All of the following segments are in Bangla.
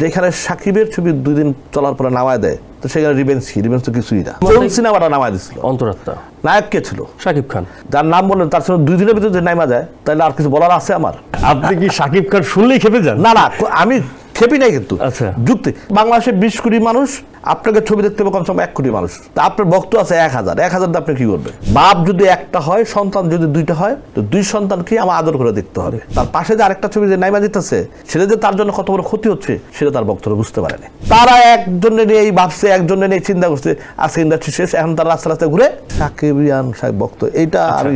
যেখানে সাকিবের ছবি 2 দিন চলার পরে নামায় দেয়, তো সেখানে রিভেঞ্জ তো কিছুই না। সিনেমাটা নামায় দিচ্ছিল। অন্তরাত্মা নায়ক কে ছিল? শাকিব খান। যার নাম বললেন তার সঙ্গে 2 দিনের ভিতরে যদি নামা যায়, তাহলে আর কিছু বলার আছে আমার? আপনি কি শাকিব খান শুনলেই খেপে যান? না, আমি খেপি নাই, কিন্তু আচ্ছা, যুক্তি বাংলাদেশে 20 কোটি মানুষ, আপনাকে ছবি দেখতে হবে কমসে কম 1 কোটি মানুষ। তা আপনার ভক্ত আছে 1000 আপনি কি করবেন? বাপ যদি একটা হয়, সন্তান যদি 2টা হয়, তো 2 সন্তানকে আমার আদর করে দেখতে হবে। তার পাশে যে আরেকটা ছবি যে নাইমা দিতেছে, সেটা যে তার জন্য কত বড় ক্ষতি হচ্ছে, সেটা তার ভক্তরা বুঝতে পারেনি। তারা একজনে নিয়ে ভাবছে, একজনে নিয়ে চিন্তা করছে, আজকে ইন্ডাস্ট্রি শেষ, এখন তার রাস্তা রাস্তায় ঘুরে সাকিবিয়ান সাহেব ভক্ত, এইটা আমি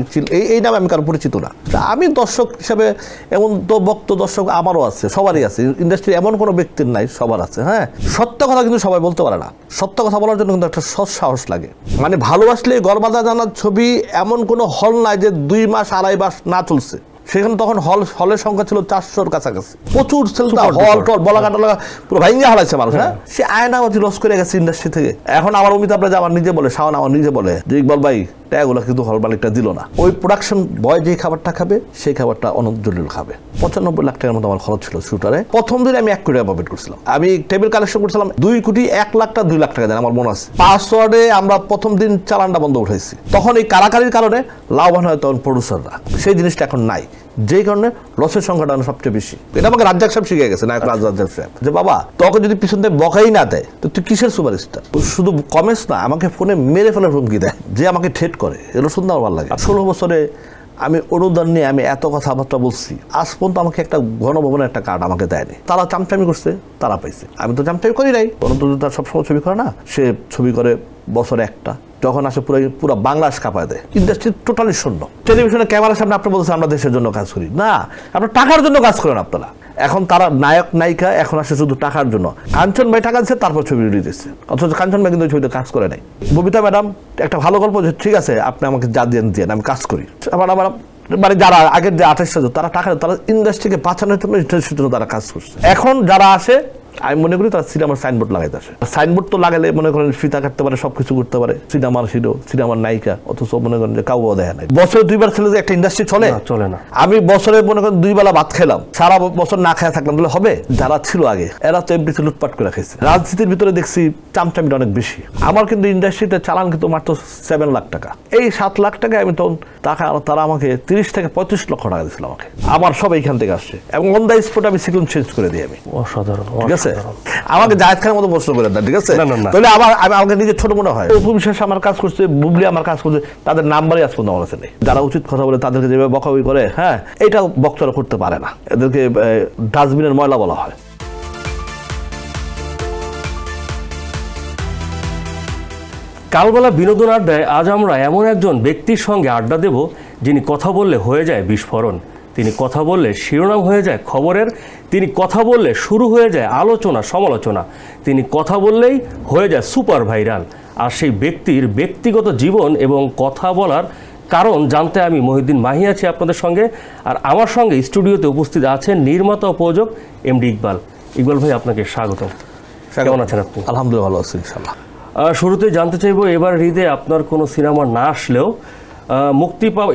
এই নামে আমি কারো পরিচিত না। আমি দর্শক হিসাবে, এমন তো ভক্ত দর্শক আমারও আছে, সবারই আছে, ইন্ডাস্ট্রি এমন কোনো ব্যক্তির নাই, সবার আছে। হ্যাঁ, সত্য কথা কিন্তু সবাই বলতে পারে না। সত্য কথা বলার জন্য কিন্তু একটা সৎ সাহস লাগে। মানে ভালোবাসলে গড়বাঁধা জানার ছবি এমন কোনো হল নাই যে 2 মাস 2.5 মাস না চলছে। সেখানে তখন হলের সংখ্যা ছিল 400-র কাছাকাছি, প্রচুর হল টল বলাকা পুরো ভাইঙ্গা হারাইছে মানুষ। হ্যাঁ, সে আয়নাবাজি লস করে গেছে ইন্ডাস্ট্রি থেকে। এখন আমার অমিতাভ রাজা আমার নিজে বলে, শাওন আমার নিজে বলে যে ইকবাল ভাই টাকাগুলো কিন্তু হল মালিকটা দিল না। ওই প্রোডাকশন বয় যে খাবারটা খাবে, সেই খাবারটা অনন্ত জলিল খাবে। 95 লাখ টাকার মতো আমার খরচ ছিল শুটারে। প্রথম দিনে আমি 1 কোটি টাকা প্রফিট করছিলাম। আমি টেবিল কালেকশন করছিলাম 2 কোটি 1 লাখটা 2 লাখ টাকা দেন আমার মনে আছে। পাসওয়ার্ডে আমরা প্রথম দিন চালানটা বন্ধ উঠাইছি। তখন এই কারাকারির কারণে লাভবান হয় তখন প্রডিউসাররা, সেই জিনিসটা এখন নাই, যেই কারণে লসের সংখ্যাটা সবচেয়ে বেশি। এটা আমাকে রাজ্জাক সাহেব শিখে গেছে, নায়ক রাজ্জাক সাহেব, যে বাবা তোকে যদি পিছন দিয়ে বকাই না দেয়, তো তুই কিসের সুপারস্টার? শুধু কমেন্টস না, আমাকে ফোনে মেরে ফেলার হুমকি দেয়, যে আমাকে ঠেট করে। এগুলো শুনতে আমার ভালো লাগে। 16 বছরে আমি অনুদান নিয়ে আমি এত কথাবার্তা বলছি, আজ পর্যন্ত আমাকে একটা গণভবনের একটা কার্ড আমাকে দেয়নি। তারা চামচামি করছে, তারা পাইছে, আমি তো চামচামি করি নাই। অনন্ত তার সবসময় ছবি করে না, সে ছবি করে বছরে একটা, যখন আসে পুরো বাংলাদেশ কাঁপায় দেয়। ইন্ডাস্ট্রি টোটালি শূন্য। টেলিভিশনে ক্যামেরার সামনে আপনি বলছেন আমরা দেশের জন্য কাজ করি না, আপনার টাকার জন্য কাজ করেন আপনারা। এখন তারা নায়ক নায়িকা এখন আসে শুধু টাকার জন্য। কাঞ্চন ভাই টাকা দিচ্ছে, তারপর ছবি রিলিজ দিচ্ছে, অথচ কাঞ্চন ভাই কিন্তু ছবিতে কাজ করে নাই। ববিতা ম্যাডাম একটা ভালো গল্প, যে ঠিক আছে আপনি আমাকে যা দিয়ে আমি কাজ করি। আমার মানে যারা আগের যে 28 জন তারা টাকা, তারা ইন্ডাস্ট্রিকে বাঁচানোর জন্য তারা কাজ করছে। এখন যারা আসে, আমি মনে করি তারা সিনেমার সাইনবোর্ড লাগাইতে আসে। সাইনবোর্ড তো লাগালে মনে করেন ফিতা কাটতে পারে, সবকিছু করতে পারে, সিনেমার হিরো, সিনেমার নায়িকা, অথচ মনে করেন যে কাউকে দেখা নাই। বছরে 2 বার খেলে যে একটা ইন্ডাস্ট্রি চলে না। আমি বছরে মনে করেন 2 বেলা ভাত খেলাম, সারা বছর না খেয়ে থাকলাম, তাহলে হবে? যারা ছিল আগে, এরা তো এমনিতে লুটপাট করে খাইছে। রাজনীতির ভিতরে দেখছি চামচামিটা অনেক বেশি। আমার কিন্তু ইন্ডাস্ট্রিতে চালান কিন্তু মাত্র 7 লাখ টাকা। এই 7 লাখ টাকা আমি তখন টাকা, তারা আমাকে 30 থেকে 35 লক্ষ টাকা দিয়েছিল আমাকে। আমার সব এইখান থেকে আসছে, এবং অন দ্য স্পট আমি সিকুয়েন্স চেঞ্জ করে দিই। আমি অসাধারণ, ঠিক আছে? আমাকে জায়েদ খানের মতো প্রশ্ন করেন না, ঠিক আছে? তাহলে আমাকে নিজের ছোট মনে হয়। উপবিশ্বাস আমার কাজ করছে, বুবলি আমার কাজ করছে, তাদের নাম্বারই আজ পর্যন্ত আমার কাছে নেই। যারা উচিত কথা বলে তাদেরকে যেভাবে বকাবকি করে, হ্যাঁ, এটা বক্তারা করতে পারে না, এদেরকে ডাস্টবিনের ময়লা বলা হয়। কালবেলা বিনোদন আড্ডায় আজ আমরা এমন একজন ব্যক্তির সঙ্গে আড্ডা দেব, যিনি কথা বললে হয়ে যায় বিস্ফোরণ, তিনি কথা বললে শিরোনাম হয়ে যায় খবরের, তিনি কথা বললে শুরু হয়ে যায় আলোচনা সমালোচনা, তিনি কথা বললেই হয়ে যায় সুপার ভাইরাল। আর সেই ব্যক্তির ব্যক্তিগত জীবন এবং কথা বলার কারণ জানতে আমি মহিউদ্দিন মাহি আছি আপনাদের সঙ্গে। আর আমার সঙ্গে স্টুডিওতে উপস্থিত আছেন নির্মাতা ও প্রযোজক এমডি ইকবাল। ইকবাল ভাই, আপনাকে স্বাগতম। কেমন আছেন আপনি? আলহামদুলিল্লাহ, ভালো আছি ইনশাআল্লাহ। শুরুতে জানতে চাইবো, এবার ঈদে আপনার কোনো সিনেমা না আসলেও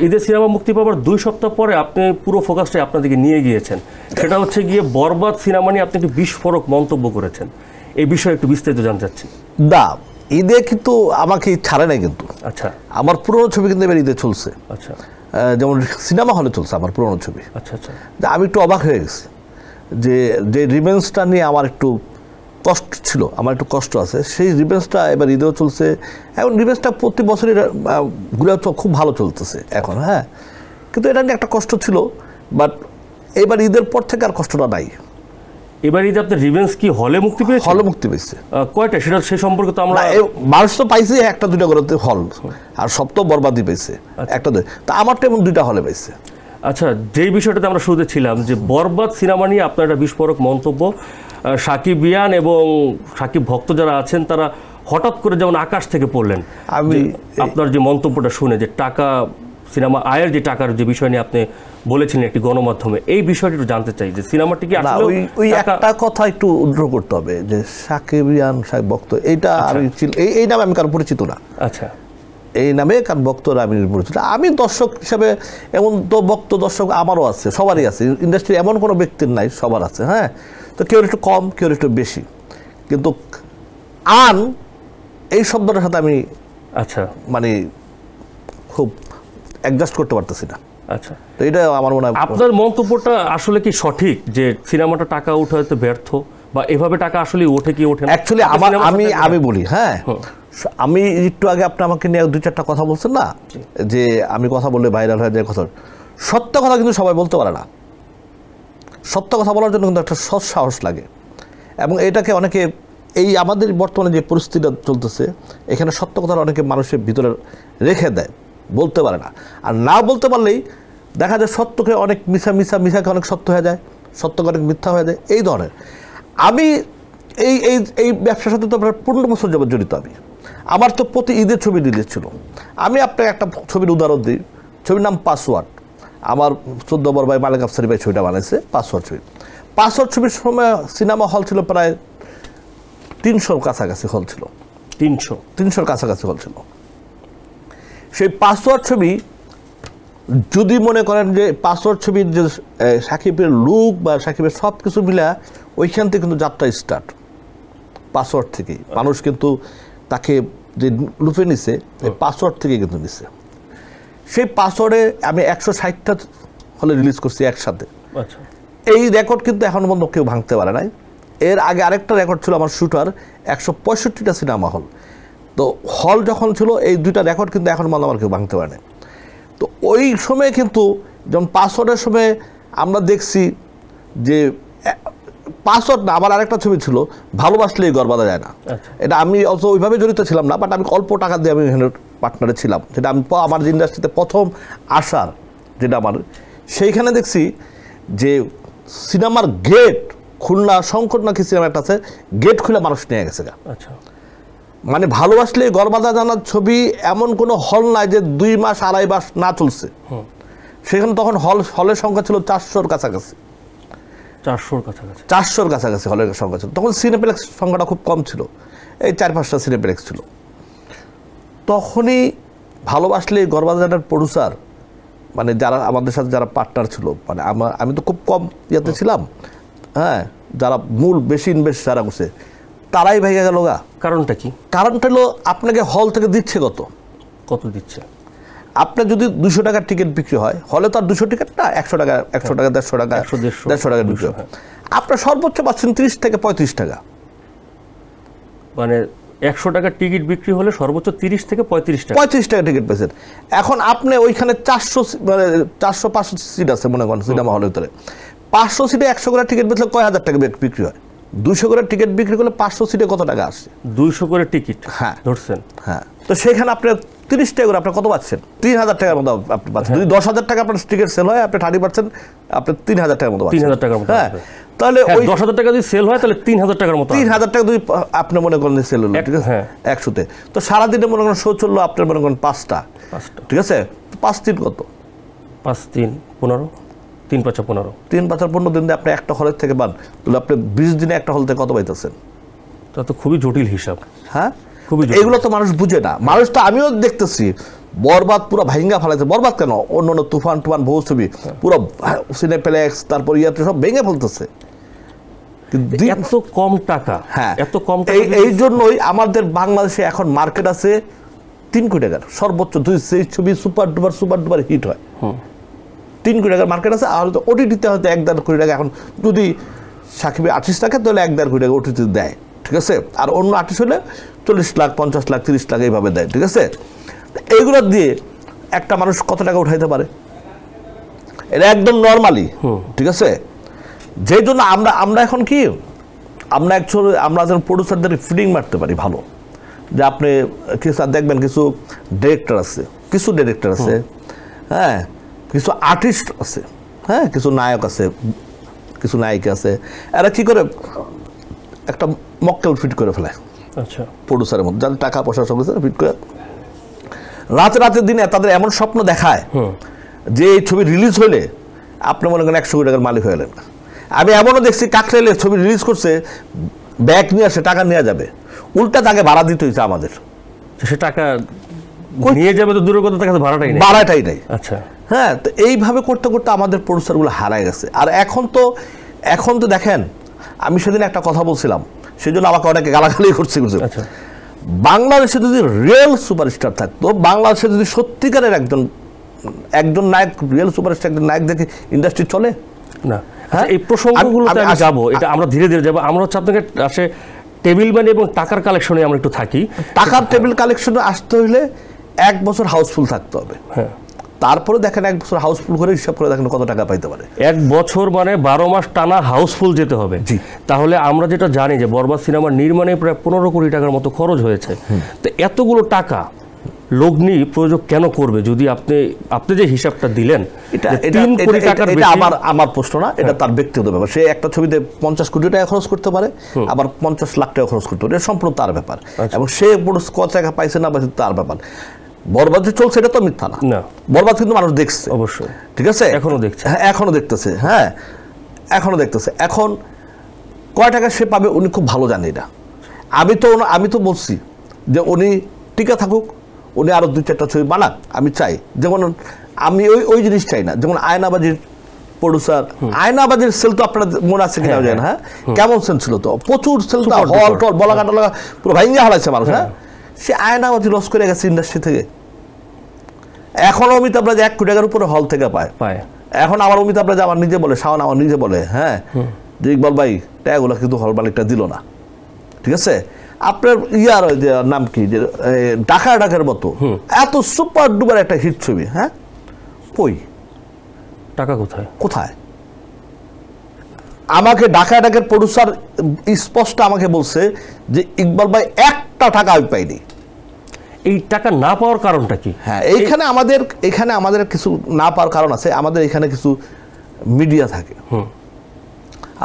ঈদের সিনেমা মুক্তি পাওয়ার 2 সপ্তাহ পরে আপনি পুরো ফোকাসটাই আপনাদেরকে নিয়ে গিয়েছেন। সেটা হচ্ছে গিয়ে বরবাদ সিনেমা নিয়ে আপনি একটি বিস্ফোরক মন্তব্য করেছেন। এই বিষয়ে একটু বিস্তারিত জানতে চাচ্ছি। ঈদে কিন্তু আমাকে ছাড়ে নাই, কিন্তু আচ্ছা, আমার পুরোনো ছবি কিন্তু এবার ঈদে চলছে। আচ্ছা, যেমন সিনেমা হলে চলছে আমার পুরোনো ছবি। আচ্ছা আচ্ছা, আমি একটু অবাক হয়ে গেছি যে রিভেঞ্জটা নিয়ে আমার একটু কষ্ট ছিল, আমার একটু কষ্ট আছে। সেই রিভেঞ্জটা এবার ঈদেও চলছে। এখন রিভেঞ্জটা প্রতি বছরই ঘুরে খুব ভালো চলতেছে এখন। হ্যাঁ, কিন্তু এটা নিয়ে একটা কষ্ট ছিল, বাট এবার ঈদের পর থেকে আর কষ্টটা নাই। এবার ঈদে আপনার রিভেঞ্জ কি হলে মুক্তি পেয়েছে? হলে মুক্তি পেয়েছে। কয়টা সেটা সে সম্পর্কে তো আমরা মানুষ তো পাইছে 1-2টা করে হল, আর সব তো বরবাদই পেয়েছে 1-2। তা আমারটা এমন 2টা হলে পাইছে। আচ্ছা, যেই বিষয়টাতে আমরা শুরুতে ছিলাম, যে বরবাদ সিনেমা নিয়ে আপনার একটা বিস্ফোরক মন্তব্য, সাকিবিয়ান এবং সাকিব ভক্ত যারা আছেন তারা হঠাৎ করে যেমন আকাশ থেকে পড়লেন। আমি আপনার যে মন্তব্যটা শুনে, যে টাকা সিনেমা আয়ের যে টাকার যে বিষয় নিয়ে আপনি বলেছিলেন একটি গণমাধ্যমে, এই বিষয়টি একটু জানতে চাই যে সিনেমাটি কি আসলে ওই একটা কথা একটু উদ্র করতে হবে যে সাকিবিয়ান সাকিব ভক্ত, এইটা আমি এই নামে আমি কারো পরিচিত না। আচ্ছা, এই নামে, কারণ ভক্তরা আমি পরিচিত। আমি দর্শক হিসাবে, এমন তো ভক্ত দর্শক আমারও আছে, সবারই আছে, ইন্ডাস্ট্রি এমন কোনো ব্যক্তির নাই, সবার আছে। হ্যাঁ, তো কেউ একটু কম, কেউ একটু বেশি, কিন্তু এই শব্দটার সাথে আমি আচ্ছা মানে খুব অ্যাডজাস্ট করতে পারতেছি না। আচ্ছা, তো এটা আমার মনে হয়। আপনার মন্তব্যটা আসলে কি সঠিক যে সিনেমাটা টাকা উঠাতে ব্যর্থ, বা এভাবে টাকা আসলে ওঠে কি ওঠে না? অ্যাকচুয়ালি আমি বলি, হ্যাঁ, আমি একটু আগে আপনি আমাকে নিয়ে 2-4টা কথা বলছেন না, যে আমি কথা বললে ভাইরাল হয়ে যায় কথা। সত্য কথা কিন্তু সবাই বলতে পারে না। সত্য কথা বলার জন্য কিন্তু একটা সৎ সাহস লাগে, এবং এটাকে অনেকে, এই আমাদের বর্তমানে যে পরিস্থিতিটা চলতেছে, এখানে সত্য কথা অনেকে মানুষের ভিতরে রেখে দেয়, বলতে পারে না। আর না বলতে পারলেই দেখা যায় সত্যকে অনেক মিশাকে অনেক সত্য হয়ে যায়, সত্যকে অনেক মিথ্যা হয়ে যায়, এই ধরনের। আমি এই ব্যবসার সাথে তো আপনার 15 বছর যাবত জড়িত। আমার তো প্রতি ঈদের ছবি রিলিজ ছিল। আমি আপনাকে একটা ছবির উদাহরণ দিই, ছবির নাম পাসওয়ার্ড। আমার 14 বড় ভাই মালিক আফসারি ভাই ছবিটা বানাইছে, পাসওয়ার্ড ছবি। পাসওয়ার্ড ছবির সময় সিনেমা হল ছিল প্রায় 300 কাছাকাছি হল ছিল, 300 কাছাকাছি হল ছিল। সেই পাসওয়ার্ড ছবি যদি মনে করেন যে পাসওয়ার্ড ছবির যে সাকিবের লুক বা সাকিবের সব কিছু মিলা, ওইখান থেকে কিন্তু যাত্রা স্টার্ট, পাসওয়ার্ড থেকেই। মানুষ কিন্তু তাকে যে লুপে নিছে, এই পাসওয়ার্ড থেকে কিন্তু নিছে। সেই পাসওয়ার্ডে আমি 160টা হলে রিলিজ করছি একসাথে। আচ্ছা, এই রেকর্ড কিন্তু এখন পর্যন্ত কেউ ভাঙতে পারে নাই। এর আগে আরেকটা রেকর্ড ছিল আমার শুটার, 165টা সিনেমা হল। তো হল যখন ছিল, এই 2টা রেকর্ড কিন্তু এখন পর্যন্ত আমার কেউ ভাঙতে পারে নাই। তো ওই সময় কিন্তু যেমন পাসওয়ার্ডের সময় আমরা দেখছি যে পাসওয়ার্ড না, আমার আরেকটা ছবি ছিল ভালোবাসলেই ঘর বাঁধা যায় না। এটা আমি অত ওইভাবে জড়িত ছিলাম না, বাট আমি অল্প টাকা দিয়ে আমি এখানে পার্টনারে ছিলাম। যেটা আমি আমার ইন্ডাস্ট্রিতে প্রথম আসার, যেটা আমার সেইখানে দেখছি যে সিনেমার গেট খুলনা, শঙ্কর নাকি সিনেমা একটা আছে, গেট খুলে মানুষ নিয়ে গেছে। আচ্ছা, মানে ভালোবাসলে ঘর বাঁধা জানার ছবি এমন কোনো হল নাই যে 2 মাস 2.5 মাস না চলছে। সেখানে তখন হলের সংখ্যা ছিল 400-র কাছাকাছি, 400-র কাছাকাছি হলের সংখ্যা ছিল। তখন সিনেপ্লেক্স সংখ্যাটা খুব কম ছিল, এই 4-5টা সিনেপ্লেক্স ছিল। তখনই ভালোবাসলে ঘর বাঁধা জানার প্রডিউসার, মানে যারা আমাদের সাথে যারা পার্টনার ছিল, মানে আমি তো খুব কম ইয়েতে ছিলাম, হ্যাঁ, যারা মূল বেশি ইনভেস্ট যারা করছে, তারাই ভেঙে গেল গা। কারণটা কি? কারণটা হলো আপনাকে হল থেকে দিচ্ছে কত দিচ্ছে? আপনার যদি 200 টাকার টিকিট বিক্রি হয়, হলে তো আর 200 টিকিট না, 100 টাকা 150 টাকা 150 টাকা বিক্রি হয়। আপনার সর্বোচ্চ পাচ্ছেন 30 থেকে 35 টাকা। মানে 100 টাকার টিকিট বিক্রি হলে সর্বোচ্চ 30 থেকে 35 টাকা টিকিট পেয়েছেন। এখন আপনি ওইখানে 400-500 সিট আছে মনে করেন সিনেমা হলের ভিতরে, 500 সিটে 100 করে টিকিট বেচলে কয় হাজার টাকা বিক্রি হয়? 200 করে টিকিট বিক্রি করলে 500 সিটে কত টাকা আসছে? 200 করে টিকিট, হ্যাঁ ধরছেন। হ্যাঁ, তো সেখানে আপনি 30 টাকা করে আপনি কত পাচ্ছেন? 3000 টাকার মতো আপনি পাচ্ছেন। যদি 10,000 টাকা আপনার টিকিট সেল হয়, আপনি 30% আপনি 3000 টাকার মতো পাচ্ছেন। 3000 টাকার মতো। হ্যাঁ, তাহলে ওই 10,000 টাকা যদি সেল হয়, তাহলে 3000 টাকার মতো। 3000 টাকা যদি আপনি মনে করেন সেল হলো, ঠিক আছে, 100-তে, তো সারাদিনে মনে করেন শো চললো আপনার মনে করেন 5টা, ঠিক আছে, 5-3 কত? 5-3 15, 3-5-15, 3-5-15 দিন দিয়ে আপনি একটা হলের থেকে পান, তাহলে আপনি 20 দিনে একটা হল থেকে কত পাইতেছেন? তা তো খুবই জটিল হিসাব। হ্যাঁ, এগুলো তো মানুষ বুঝে না। মানুষ তো, আমিও দেখতেছি বরবাদ পুরো ভাঙ্গা ফেলাইছে। বরবাদ কেন, অন্য তুফান বহু ছবি পুরো সিনেপ্লেক্স, তারপর ইয়াতে সব ভেঙে ফেলতেছে। এত কম টাকা, হ্যাঁ, এত কম টাকা। এই জন্যই আমাদের বাংলাদেশে এখন মার্কেট আছে 3 কোটি টাকার সর্বোচ্চ, সেই ছবি সুপার ডুপার হিট হয়, 3 কোটি টাকার মার্কেট আছে। আর ওটিটিতে হয়তো 1-1.5 কোটি টাকা। এখন যদি সাকিবের আর্টিস্ট থাকে তাহলে 1-1.5 কোটি টাকা ওটিটি দেয়, ঠিক আছে। আর অন্য আর্টিস্ট হলে 40 লাখ 50 লাখ 30 লাখ এইভাবে দেয়, ঠিক আছে। এইগুলো দিয়ে একটা মানুষ কত টাকা উঠাইতে পারে? এটা একদম নর্মালি, ঠিক আছে। যেই জন্য আমরা এখন কি, আমরা অ্যাকচুয়ালি আমরা প্রডিউসারদের ফিডিং মারতে পারি ভালো, যে আপনি কিছু দেখবেন কিছু ডিরেক্টর আছে, হ্যাঁ, কিছু আর্টিস্ট আছে, হ্যাঁ, কিছু নায়ক আছে, কিছু নায়িকা আছে, এরা কি করে একটা মক্কেল ফিট করে ফেলে। আচ্ছা, প্রডিউসারের মধ্যে যাদের টাকা পয়সা সব ফিট করে রাতে দিনে তাদের এমন স্বপ্ন দেখায় যে এই ছবি রিলিজ হলে আপনি মনে করেন 100 কোটি টাকার মালিক হয়ে গেলেন। আমি এমনও দেখছি কাকরাইলে ছবি রিলিজ করছে, ব্যাগ নিয়ে আসে, টাকা নেওয়া যাবে, উল্টা তাকে ভাড়া দিতে হয়েছে আমাদের। সে টাকা নিয়ে যাবে তো দূরের কথা, তার কাছে ভাড়াটাই নেই। ভাড়াটাই নেই। আচ্ছা, হ্যাঁ, তো এইভাবে করতে করতে আমাদের প্রডিউসারগুলো হারায় গেছে। আর এখন তো দেখেন, আমি সেদিন একটা কথা বলছিলাম, সেই জন্য আমাকে অনেকে গালাগালি করছে। আচ্ছা, বাংলাদেশে যদি রিয়েল সুপারস্টার থাকতো, বাংলাদেশে যদি সত্যিকারের একজন নায়ক, রিয়েল সুপারস্টার একজন নায়ক দেখে ইন্ডাস্ট্রি চলে না। আচ্ছা, এই প্রসঙ্গগুলোতে আমি যাবো, এটা আমরা ধীরে ধীরে যাবো। আমরা হচ্ছে আপনাকে আসে টেবিল মানি এবং টাকার কালেকশনে আমরা একটু থাকি। টাকার টেবিল কালেকশনে আসতে হলে 1 বছর হাউসফুল থাকতে হবে। হ্যাঁ, তারপরে দেখেন 1 বছর হাউসফুল করে হিসাব করে দেখেন কত টাকা পাইতে পারে। 1 বছর মানে 12 মাস টানা হাউসফুল যেতে হবে। জি। তাহলে আমরা যেটা জানি যে বরবাদ সিনেমার নির্মাণে প্রায় 15 কোটি টাকার মতো খরচ হয়েছে। তো এতগুলো টাকা লগ্নি প্রযোজক কেন করবে? যদি আপনি যে হিসাবটা দিলেন, এটা আমার প্রশ্ন না, এটা তার ব্যক্তিগত ব্যাপার। সে একটা ছবিতে 50 কোটি টাকা খরচ করতে পারে, আবার 50 লাখ টাকা খরচ করতে পারে, এটা সম্পূর্ণ তার ব্যাপার। এবং সে কত টাকা পাইছে না পাইছে তার ব্যাপার। বরবাদ যে চলছে এটা তো মিথ্যা না। বরবাদ কিন্তু মানুষ দেখছে, অবশ্যই, ঠিক আছে, এখনো দেখছে। হ্যাঁ, এখনো দেখতেছে। হ্যাঁ, এখনো দেখতেছে। এখন কয় টাকা সে পাবে উনি খুব ভালো জানে এটা। আমি তো বলছি যে উনি টিকে থাকুক, উনি আরো 2-4টা ছবি বানাক, আমি চাই। যেমন আমি ওই জিনিস চাই না, যেমন আয়নাবাজির প্রডিউসার, আয়নাবাজির সেল তো আপনারা মনে আছে কিনা জানেন? হ্যাঁ, কেমন সেল ছিল তো, প্রচুর সেল, হল টল বলাকা টলাকা পুরো ভাইঙ্গা হারাইছে মানুষ। হ্যাঁ, সে আয়নাবাজি লস করে গেছে ইন্ডাস্ট্রি থেকে। এখন অমিতাভ রাজ 1 কোটি টাকার উপরে হল থেকে পায়। এখন আমার অমিতাভ রাজ আমার নিজে বলে, শাওন আমার নিজে বলে, হ্যাঁ, যে ইকবাল ভাই টাকাগুলো কিন্তু হল মালিকটা দিল না। ঠিক আছে, আপনার যে নাম কি, যে ডাকার মতো এত সুপার ডুপার একটা হিট ছবি, হ্যাঁ, কই টাকা কোথায়? আমাকে ডাকার প্রডিউসার স্পষ্ট আমাকে বলছে যে ইকবাল ভাই 1টা টাকা আমি পাইনি। এই টাকা না পাওয়ার কারণটা কি? হ্যাঁ, এখানে আমাদের কিছু না পাওয়ার কারণ আছে। আমাদের এখানে কিছু মিডিয়া থাকে,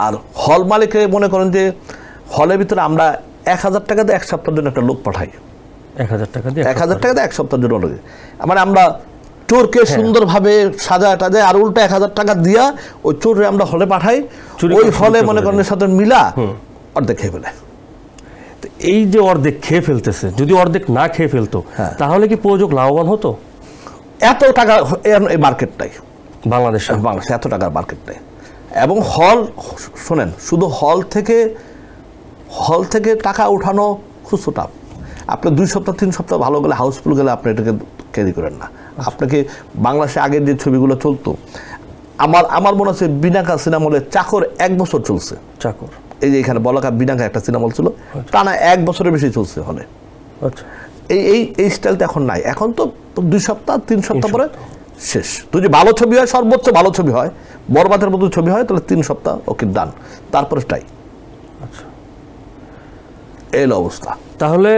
আর হল মালিকে মনে করেন যে হলের ভিতরে আমরা 1000 টাকা দিয়ে 1 সপ্তাহের জন্য একটা লোক পাঠাই। 1000 টাকা দিয়ে 1 সপ্তাহের জন্য লোক, মানে আমরা চোরকে সুন্দরভাবে সাজায় টাজায়, আর উল্টা 1000 টাকা দিয়া ওই চোরে আমরা হলে পাঠাই। ওই হলে মনে করেন সাথে মিলা অর্ধেক খেয়ে ফেলে। এই যে অর্ধেক খেয়ে ফেলতেছে, যদি অর্ধেক না খেয়ে ফেলতো তাহলে কি প্রযোজক লাভবান হতো? এত টাকা এই মার্কেটটাই বাংলাদেশে এত টাকার মার্কেটটাই। এবং শোনেন, শুধু হল থেকে টাকা উঠানো খুব টাফ। আপনি 2 সপ্তাহ 3 সপ্তাহ ভালো গেলে, হাউসফুল গেলে আপনি এটাকে ক্যারি করেন না। আপনাকে বাংলাদেশে আগের যে ছবিগুলো চলতো, আমার মনে আছে বিনাকা সিনেমা হলে চাকর 1 বছর চলছে। চাকর, এই যে এখানে বলাকা বিনাকা একটা সিনেমা হল ছিল, টানা 1 বছরের বেশি চলছে হলে। আচ্ছা, এই স্টাইলটা এখন নাই। এখন তো 2 সপ্তাহ 3 সপ্তাহ পরে শেষ। তো যে ভালো ছবি হয়, সর্বোচ্চ ভালো ছবি হয়, বরবাদের মতো ছবি হয়, তাহলে 3 সপ্তাহ ওকে ডান, তারপরে টাই। আচ্ছা, এই অবস্থা। তাহলে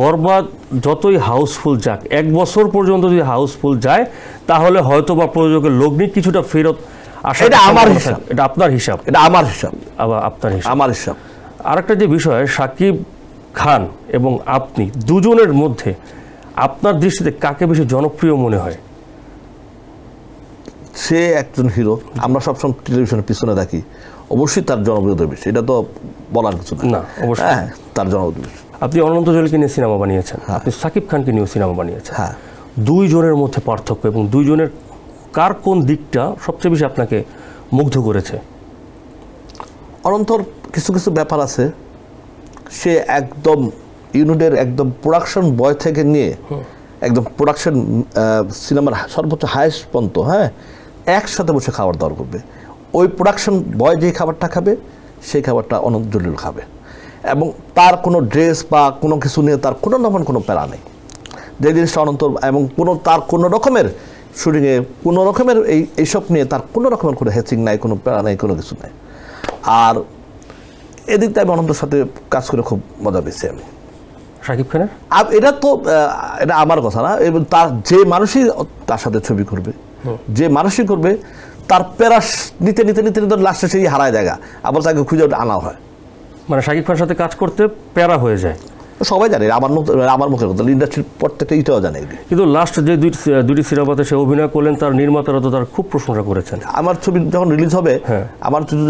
বরবাদ যতই হাউসফুল যাক, 1 বছর পর্যন্ত যদি হাউসফুল যায়, তাহলে হয়তো বা প্রযোজকের লগ্নি কিছুটা ফেরত আসা। এটা আমার হিসাব, এটা আপনার হিসাব, এটা আমার হিসাব, আবার আপনার হিসাব, আমার হিসাব। আরেকটা যে বিষয়, শাকিব খান এবং আপনি দুজনের মধ্যে আপনার দৃষ্টিতে কাকে বেশি জনপ্রিয় মনে হয়? সে একজন হিরো, আমরা সবসময় টেলিভিশনের পিছনে দেখি, অবশ্যই তার জনপ্রিয়তা বেশি, এটা তো বলার কিছু না। অবশ্যই তার জনপ্রিয়তা বেশি। আপনি অনন্ত জলিলকে নিয়ে সিনেমা বানিয়েছেন, আপনি শাকিব খানকে নিয়েও সিনেমা বানিয়েছেন। হ্যাঁ, 2 জনের মধ্যে পার্থক্য, এবং 2 জনের কার কোন দিকটা সবচেয়ে বেশি আপনাকে মুগ্ধ করেছে? অনন্তর কিছু কিছু ব্যাপার আছে, সে একদম ইউনিটের একদম প্রোডাকশন বয় থেকে নিয়ে একদম প্রোডাকশন সিনেমার সর্বোচ্চ হাইস্ট পর্যন্ত, হ্যাঁ, একসাথে বসে খাবার দাবার করবে। ওই প্রোডাকশন বয় যে খাবারটা খাবে, সেই খাবারটা অনন্ত জলিল খাবে। এবং তার কোনো ড্রেস বা কোনো কিছু নিয়ে তার কোনো প্যারা নেই। যে জিনিসটা অনন্ত, এবং তার কোনো রকমের শুটিংয়ে কোনো রকমের এইসব নিয়ে তার কোনো রকমের কোনো হ্যাচিং নাই, কোনো প্যারা নেই, কোনো কিছু নেই। আর এদিকটা আমি অনন্তর সাথে কাজ করে খুব মজা পেয়েছি আমি। শাকিব খানের এটা আমার কথা না, এবং তার যে মানুষই তার সাথে ছবি করবে, যে মানুষই করবে, তার প্যারাস নিতে নিতে নিতে নিতে লাস্টে সেই হারায় জায়গা, আবার তাকে খুঁজে আনা হয়। মানে শাকিব খানের সাথে কাজ করতে প্যারা হয়ে যায়, সবাই জানে, আমার মুখের কথা, ইন্ডাস্ট্রির প্রত্যেকটা ইটাও জানে। কিন্তু লাস্ট যে দুটি সিনেমাতে সে অভিনয় করলেন, তার নির্মাতারা তো তার খুব প্রশংসা করেছেন। আমার ছবি যখন রিলিজ হবে,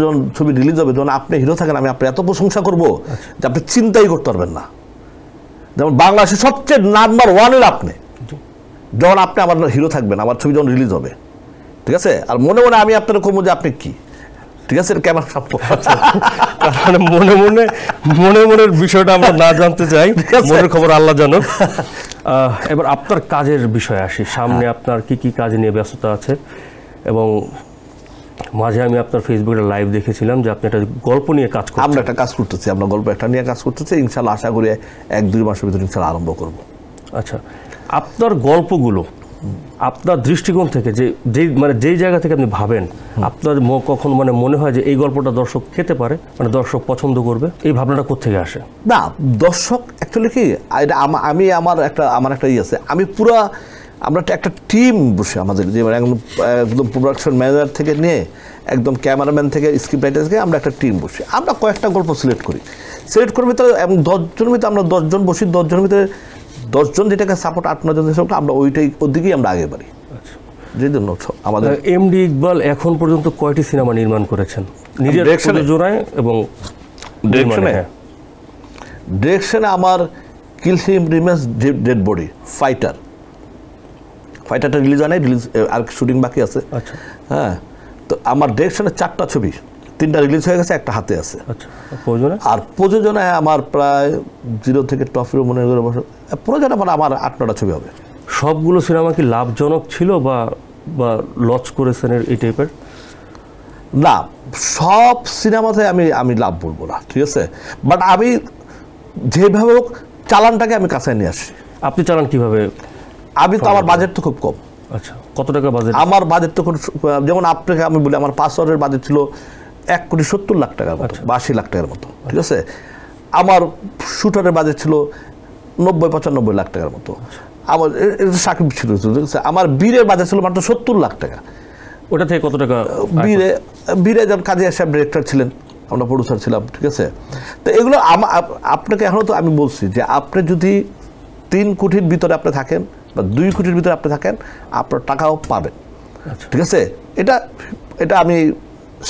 যখন ছবি রিলিজ হবে, যখন আপনি হিরো থাকেন, আমি আপনার এত প্রশংসা করবো যে আপনি চিন্তাই করতে পারবেন না। যেমন বাংলাদেশের সবচেয়ে নাম্বার 1 আপনি, যখন আপনি আমার হিরো থাকবেন, আমার ছবি যখন রিলিজ হবে, ঠিক আছে, আর মনে মনে আমি আপনার কমবো যে আপনি কি, ঠিক আছে, ক্যামেরা সব মানে মনে মনের বিষয়টা আমরা না জানতে চাই, মনের খবর আল্লাহ জানো। এবার আপনার কাজের বিষয়ে আসি। সামনে আপনার কি কি কাজ নিয়ে ব্যস্ততা আছে, এবং মাঝে আমি আপনার ফেসবুকে লাইভ দেখেছিলাম যে আপনি একটা গল্প নিয়ে কাজ করছেন। আমরা একটা কাজ করতেছি, আমরা গল্প একটা নিয়ে কাজ করতেছি, ইনশাল্লাহ আশা করি 1-2 মাসের ভিতরে ইনশাল্লাহ আরম্ভ করব। আচ্ছা, আপনার গল্পগুলো আপনার দৃষ্টিকোণ থেকে যেই জায়গা থেকে আপনি ভাবেন, আপনার কখন মনে হয় যে এই গল্পটা দর্শক খেতে পারে, দর্শক পছন্দ করবে, এই ভাবনাটা কোত্থেকে আসে? না, দর্শক অ্যাকচুয়ালি কি, আমি আমার একটা আছে, আমি পুরা আমরা একটা টিম বসে আমাদের যে একদম প্রোডাকশন ম্যানেজার থেকে নিয়ে একদম ক্যামেরাম্যান থেকে স্ক্রিপ্ট রাইটার থেকে আমরা একটা টিম বসি, আমরা কয়েকটা গল্প সিলেক্ট করি ভিতরে, এবং 10 জনের ভিতরে আমরা 10 জন বসি, 10 জনের ভিতরে 10 জন যেটাকে সাপোর্ট, 8-9 জন আমরা ওদিকেই আমরা আগে বাড়ি। যেই জন্য আমাদের এমডি ইকবাল এখন পর্যন্ত কয়টি সিনেমা নির্মাণ করেছেন নিজের প্রযোজনায় এবং ডিরেকশনে? আমার কিল হিম রিমেন্স ডেড বডি, ফাইটারটা রিলিজ হয় নাই, আর শুটিং বাকি আছে। আচ্ছা, হ্যাঁ, তো আমার ডিরেকশনে 4টা ছবি, 3টা রিলিজ হয়ে গেছে, একটা হাতে আছে। আচ্ছা, আর প্রযোজনায় আমার প্রায় 0 থেকে টফিও মনে করে বছর প্রযোজনা মানে আমার 8-9টা ছবি হবে। সবগুলো সিনেমা কি লাভজনক ছিল বা লস করেছেন এই টাইপের? না, সব সিনেমাতে আমি লাভ বলবো না, ঠিক আছে, বাট আমি যেভাবে হোক চালানটাকে আমি কাছে নিয়ে আসি। আপনি চালান কিভাবে? আমি তো, আমার বাজেট তো খুব কম। আচ্ছা, কত টাকা বাজেট? আমার বাজেট তো যেমন আপনাকে আমি বলি, আমার পাসওয়ার্ডের বাজেট ছিল 1,70,00,000 টাকার মতো, 80 লাখ টাকার মতো, ঠিক আছে। আমার শুটারের বাজেট ছিল 90-95 লাখ টাকার মতো। আমার সাকিব ছিল, ঠিক আছে। আমার বীরের বাজেট ছিল মাত্র 70 লাখ টাকা। ওটা থেকে কত টাকা? বীরে যেমন কাজী সাহেব ডিরেক্টর ছিলেন, আমরা প্রডিউসার ছিলাম, ঠিক আছে। তো এগুলো আপনাকে এখনও তো আমি বলছি যে আপনি যদি 3 কোটির ভিতরে আপনি থাকেন বা 2 কোটির ভিতরে আপনি থাকেন, আপনার টাকাও পাবেন, ঠিক আছে। এটা আমি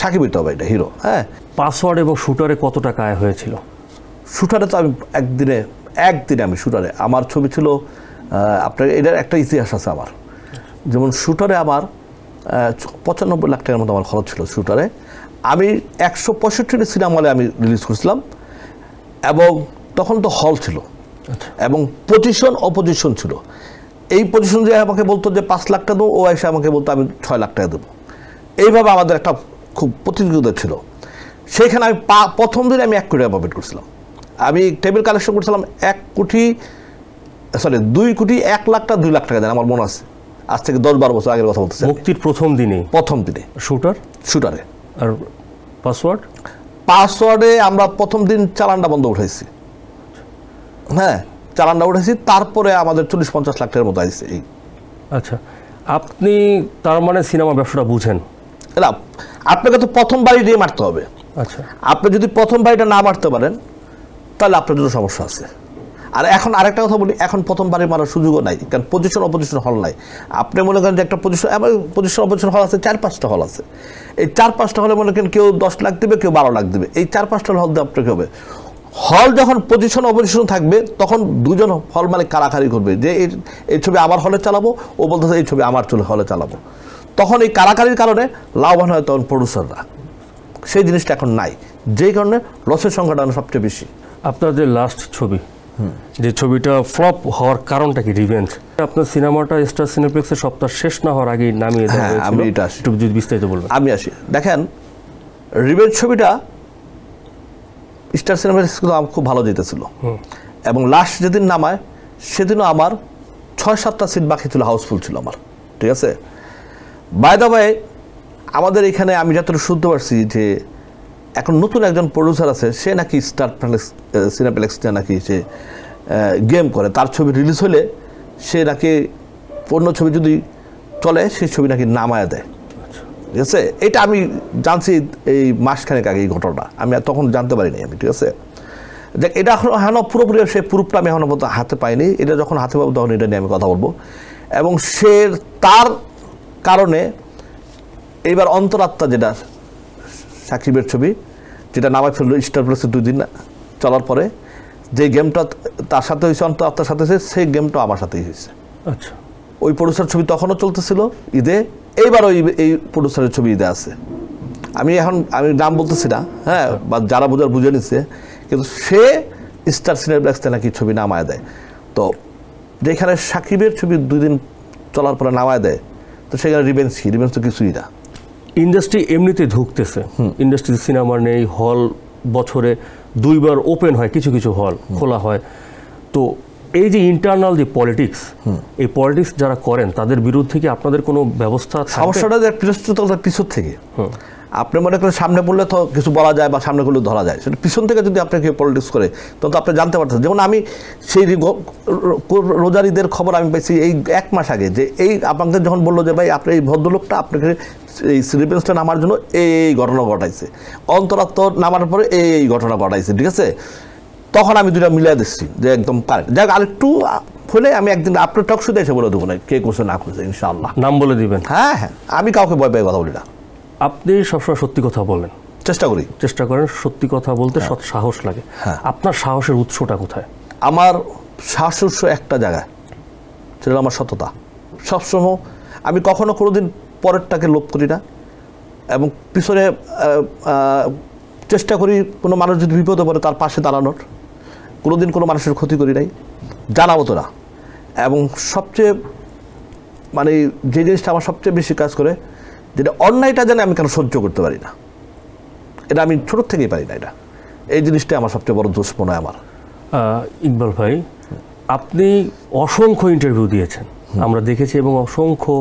সাকিব হইতে হবে, এটা হিরো। হ্যাঁ, পাসওয়ার্ড এবং শুটারে কত টাকা আয় হয়েছিল? শুটারে তো আমি একদিনে আমি শুটারে আমার ছবি ছিল, আপনার এটার একটা ইতিহাস আছে আমার। যেমন শুটারে আমার 95 লাখ টাকার মতো আমার খরচ ছিল শুটারে। আমি 165টি সিনেমা হলে আমি রিলিজ করছিলাম, এবং তখন তো হল ছিল, এবং অপোজিশন ছিল। এই পজিশন যে আমাকে বলতো যে 5 লাখ টাকা দেবো, ও এসে আমাকে বলতো আমি 6 লাখ টাকা দেবো। এইভাবে আমাদের একটা খুব প্রতিযোগিতা ছিল। সেইখানে আমি প্রথম দিনে আমি 1 কোটি টাকা প্রফিট করছিলাম। আমি টেবিল কালেকশন করছিলাম 2 কোটি 1 লাখ টাকা 2 লাখ টাকা দেন, আমার মনে আছে, আজ থেকে 10-12 বছর আগের কথা বলতেছি। মুক্তির প্রথম দিনে শুটারে। আর পাসওয়ার্ডে আমরা প্রথম দিন চালানটা বন্ধ উঠাইছি। হ্যাঁ, চালানটা উঠেছি, তারপরে আমাদের 40-50 লাখ টাকার মতো আসছে। আচ্ছা, আপনি তার মানে সিনেমা ব্যবসাটা বুঝেন? না, আপনাকে তো প্রথম বাড়ি দিয়ে মারতে হবে। আচ্ছা, আপনি যদি প্রথম বাড়িটা না মারতে পারেন, তাহলে আপনার জন্য সমস্যা আছে। আর এখন আরেকটা কথা বলি, এখন প্রথম বাড়ি মারার সুযোগও নাই, কারণ অপোজিশন হল নাই। আপনি মনে করেন যে একটা অপোজিশন হল আছে, 4-5টা হল আছে। এই 4-5টা হলে মনে করেন কেউ 10 লাখ দেবে, কেউ 12 লাখ দেবে। এই 4-5টা হল দিয়ে আপনাকে হবে। হল যখন অপোজিশন থাকবে, তখন 2জন হল মালিক কারাকারি করবে যে এই ছবি আমার হলে চালাবো, ও বলতেছে এই ছবি আমার হলে চালাবো। তখন এই কারাকারির কারণে লাভবান হয় তখন প্রডিউসাররা। সেই জিনিসটা এখন নাই, যেই কারণে লসের সংখ্যাটা সবচেয়ে বেশি। আপনাদের লাস্ট ছবি, যে ছবিটা ফ্লপ হওয়ার কারণটা কি? রিভেঞ্জ। আপনার সিনেমাটা স্টার সিনেপ্লেক্সের সপ্তাহ শেষ না হওয়ার আগেই নামিয়ে দেওয়া হয়েছিল। আমি এটা একটু যদি বিস্তারিত বলবেন। আমি আসি, দেখেন, রিভেঞ্জ ছবিটা স্টার সিনেপ্লেক্স খুব ভালো যেতেছিল, এবং লাস্ট যেদিন নামায় সেদিনও আমার 6-7টা সিট বাকি ছিল, হাউসফুল ছিল আমার, ঠিক আছে। বাই দ্য ওয়ে, আমাদের এখানে আমি যতটা শুনতে পারছি যে এখন নতুন একজন প্রডিউসার আছে, সে নাকি স্টার সিনেপ্লেক্সটা নাকি সে গেম করে। তার ছবি রিলিজ হলে সে নাকি অন্য ছবি যদি চলে, সেই ছবি নাকি নামায় দেয়, ঠিক আছে। এটা আমি জানছি এই মাসখানেক আগে, এই ঘটনাটা আমি তখন জানতে পারিনি আমি, ঠিক আছে। দেখ, এটা এখনও পুরোপুরি সেই প্রুফটা আমি এখনও পর্যন্ত হাতে পাইনি। এটা যখন হাতে পাবো তখন এটা নিয়ে আমি কথা বলবো। এবং সে তার কারণে এইবার অন্তরাত্মা, যেটা সাকিবের ছবি, যেটা নামায় ফেললো স্টার প্লাসে 2 দিন চলার পরে, যে গেমটা তার সাথে হয়েছে, অন্তরাত্মার সাথে হয়েছে, সেই গেমটা আমার সাথেই হয়েছে। আচ্ছা, ওই প্রডিউসার ছবি তখনও চলতেছিল ঈদে, এইবার এই প্রডিউসারের ছবি ঈদে আছে। আমি নাম বলতেছি না, হ্যাঁ, বা যারা বোঝার বুঝে নিচ্ছে, কিন্তু সে স্টার সিনেপ্লেক্সে নাকি ছবি নামায় দেয়। তো যেখানে সাকিবের ছবি 2 দিন চলার পরে নামায় দেয়, তো সেখানে রিভেঞ্জ তো কিছুই না। ইন্ডাস্ট্রি এমনিতে ধুঁকতেছে, ইন্ডাস্ট্রিতে সিনেমা নেই, হল বছরে 2 বার ওপেন হয়, কিছু কিছু হল খোলা হয়। তো এই যে ইন্টারনাল যে পলিটিক্স, এই পলিটিক্স যারা করেন তাদের বিরুদ্ধে কি আপনাদের কোনো ব্যবস্থা থাকবে? সমস্যাটা যে পিছন থেকে, আপনি মনে করেন সামনে পড়লে তো কিছু বলা যায় বা সামনে করলে ধরা যায়, সেটা পিছন থেকে যদি আপনাকে পলিটিক্স করে তখন তো আপনি জানতে পারতেন। যেমন আমি সেই রোজার ঈদের খবর আমি পাইছি এই 1 মাস আগে, যে এই আপনাকে যখন বললো যে ভাই আপনি এই ভদ্রলোকটা আপনাকে এই রিভেঞ্জটা নামার জন্য এই ঘটনা ঘটাইছে, অন্তরাত্ম নামার পরে এই ঘটনা ঘটাইছে, ঠিক আছে, তখন আমি 2টা মিলিয়ে দিচ্ছি যে একদম কারেক্ট। যাক, আরেকটু হলে আমি একদিন আপনার টক শুধু এসে বলে দেবো না কে করছে না করছে, ইনশাআল্লাহ নাম বলে দিবেন। হ্যাঁ হ্যাঁ, আমি কাউকে ভয় পেয়ে কথা বলি না। আপনি সবসময় সত্যি কথা বলেন, চেষ্টা করেন সত্যি কথা বলতে, সৎ সাহস লাগে। আপনার সাহসের উৎসটা কোথায়? আমার সাহসের উৎস একটা জায়গায়, সেটা আমার সততা। সবসময় আমি কখনো কোনোদিন পরেরটাকে লোভ করি না, এবং পিছনে চেষ্টা করি কোনো মানুষ যদি বিপদে পড়ে তার পাশে দাঁড়ানোর। কোনোদিন কোনো মানুষের ক্ষতি করি নাই, জানাবো তো না। এবং সবচেয়ে মানে যে জিনিসটা আমার সবচেয়ে বেশি কাজ করে, যেটা অন্যায়টা জানে আমি কেন সহ্য করতে পারি না, এটা আমি ছোটোর থেকেই পারি না। এই জিনিসটা আমার সবচেয়ে বড় দোষ মনে হয় আমার। ইকবাল ভাই, আপনি অসংখ্য ইন্টারভিউ দিয়েছেন, আমরা দেখেছি, এবং অসংখ্য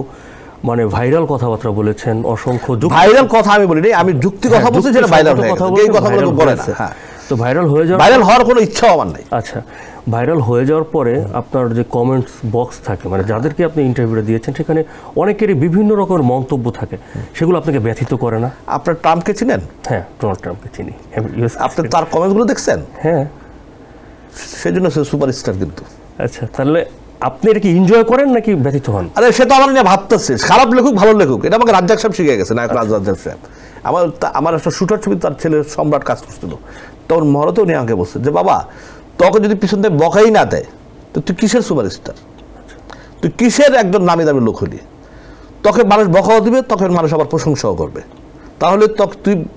মানে ভাইরাল কথাবার্তা বলেছেন, অসংখ্য ভাইরাল কথা আমি বলিনি, আমি যুক্তি কথা বলছি, যেটা ভাইরাল হয়ে গেছে, এই কথাগুলো বলে না। হ্যাঁ, তো ভাইরাল হওয়ার কোনো ইচ্ছাও আমার নাই। আচ্ছা, ভাইরাল হয়ে যাওয়ার পরে আপনার যে কমেন্টস বক্স থাকে, মানে যাদেরকে আপনি ইন্টারভিউটা দিয়েছেন, সেখানে অনেকেরই বিভিন্ন রকমের মন্তব্য থাকে, সেগুলো আপনাকে ব্যথিত করে না? আপনার ট্রাম্পকে চিনেন? হ্যাঁ, ডোনাল্ড ট্রাম্পকে চিনি। আপনি তার কমেন্টসগুলো দেখছেন? হ্যাঁ, সেজন্য সে সুপারস্টার। কিন্তু আচ্ছা, তাহলে আপনি এটা কি এনজয় করেন নাকি ব্যথিত হন? আরে সে তো আমার নিয়ে ভাবতেছে, খারাপ লেখুক ভালো লেখুক, এটা আমাকে রাজ্জাক সাহেব শিখে গেছে, নায়ক রাজ্জাক সাহেব। আমার একটা শুটার ছবি তার ছেলে সম্রাট কাজ করছিল, তখন মহরতেও নিয়ে আমাকে বলছে যে বাবা, তোকে যদি পিছন থেকে বকাই না দেয় তো তুই কিসের সুপারস্টার, তুই কিসের একজন নামি দামি লোক হলি? তোকে মানুষ বকাও দিবে, তখন মানুষ আবার প্রশংসাও করবে, তাহলে